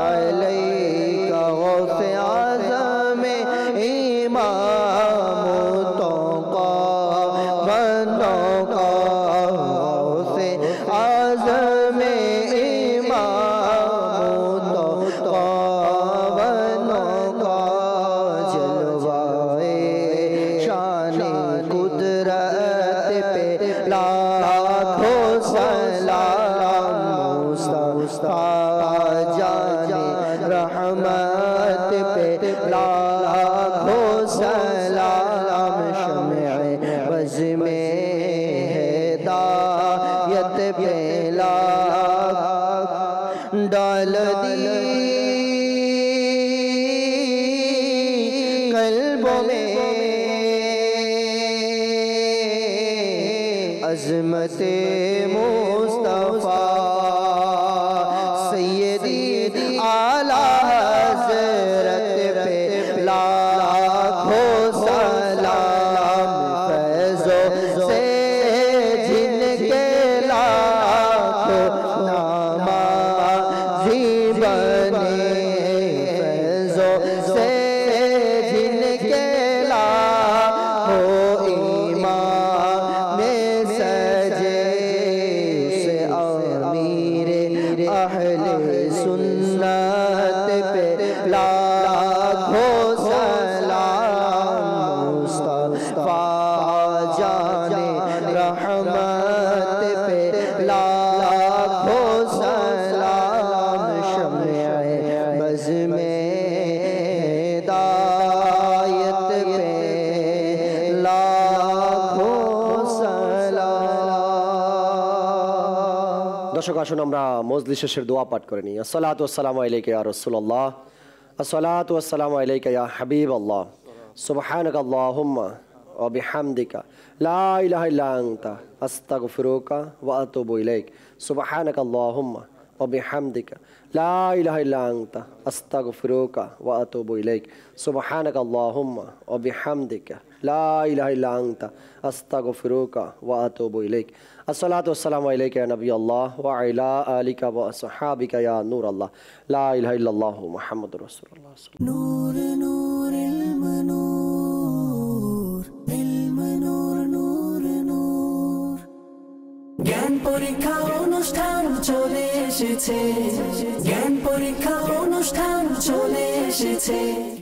আলাইকা। গৌসে আযম ইমাম তোকা বন্দকা, গৌসে আযম ইমাম তোকা বন্দকা। জলওয়ায়ে শানে কুদরত पे लाखों सलाम, मुस्तफा जाने रहमत पे लाखों सलाम। शम्ए बज़ में हिदायत पे डाल दी कल्बों में अज़मते मुस्तफा सैयदी आला बज़्म-ए दायत पे लाखों सलाम। দর্শক আসুন আমরা মজলিস শেষের দোয়া পাঠ করে নিই। আসসালাতু ওয়াসসালামু আলাইকা ইয়া রাসূলুল্লাহ, আসসালাতু ওয়াসসালামু আলাইকা ইয়া হাবিবাল্লাহ, সুবহানাকা আল্লাহুম্মা ওয়া বিহামদিকা লা ইলাহা ইল্লা আনতা আস্তাগফিরুকা ওয়া আতুবু ইলাইক, সুবহানাকা আল্লাহুম্মা ওয়া বিহামদিকা লা ইলাহা ইল্লা আনতা আস্তাগফিরুকা ওয়া আতুবু ইলাইক, সুবহানাকা আল্লাহুম্মা ওয়া বিহামদিকা লা ইলাহা ইল্লা আনতা আস্তাগফিরুকা ওয়া আতুবু ইলাইক। আসসালাতু ওয়াসসালামু আলাইকা ইয়া নবিয়াল্লাহ ওয়া আলা আলিকা ওয়া আসহাবিকা ইয়া নূরাল্লাহ, লা ইলাহা ইল্লাল্লাহু মুহাম্মাদুর রাসূলুল্লাহ। নূর নূর ইলম নূর, ইলম নূর নূর নূর। জ্ঞান পরীক্ষা অনুষ্ঠান চলে এসেছে, জ্ঞান পরীক্ষা অনুষ্ঠান চলে এসেছে।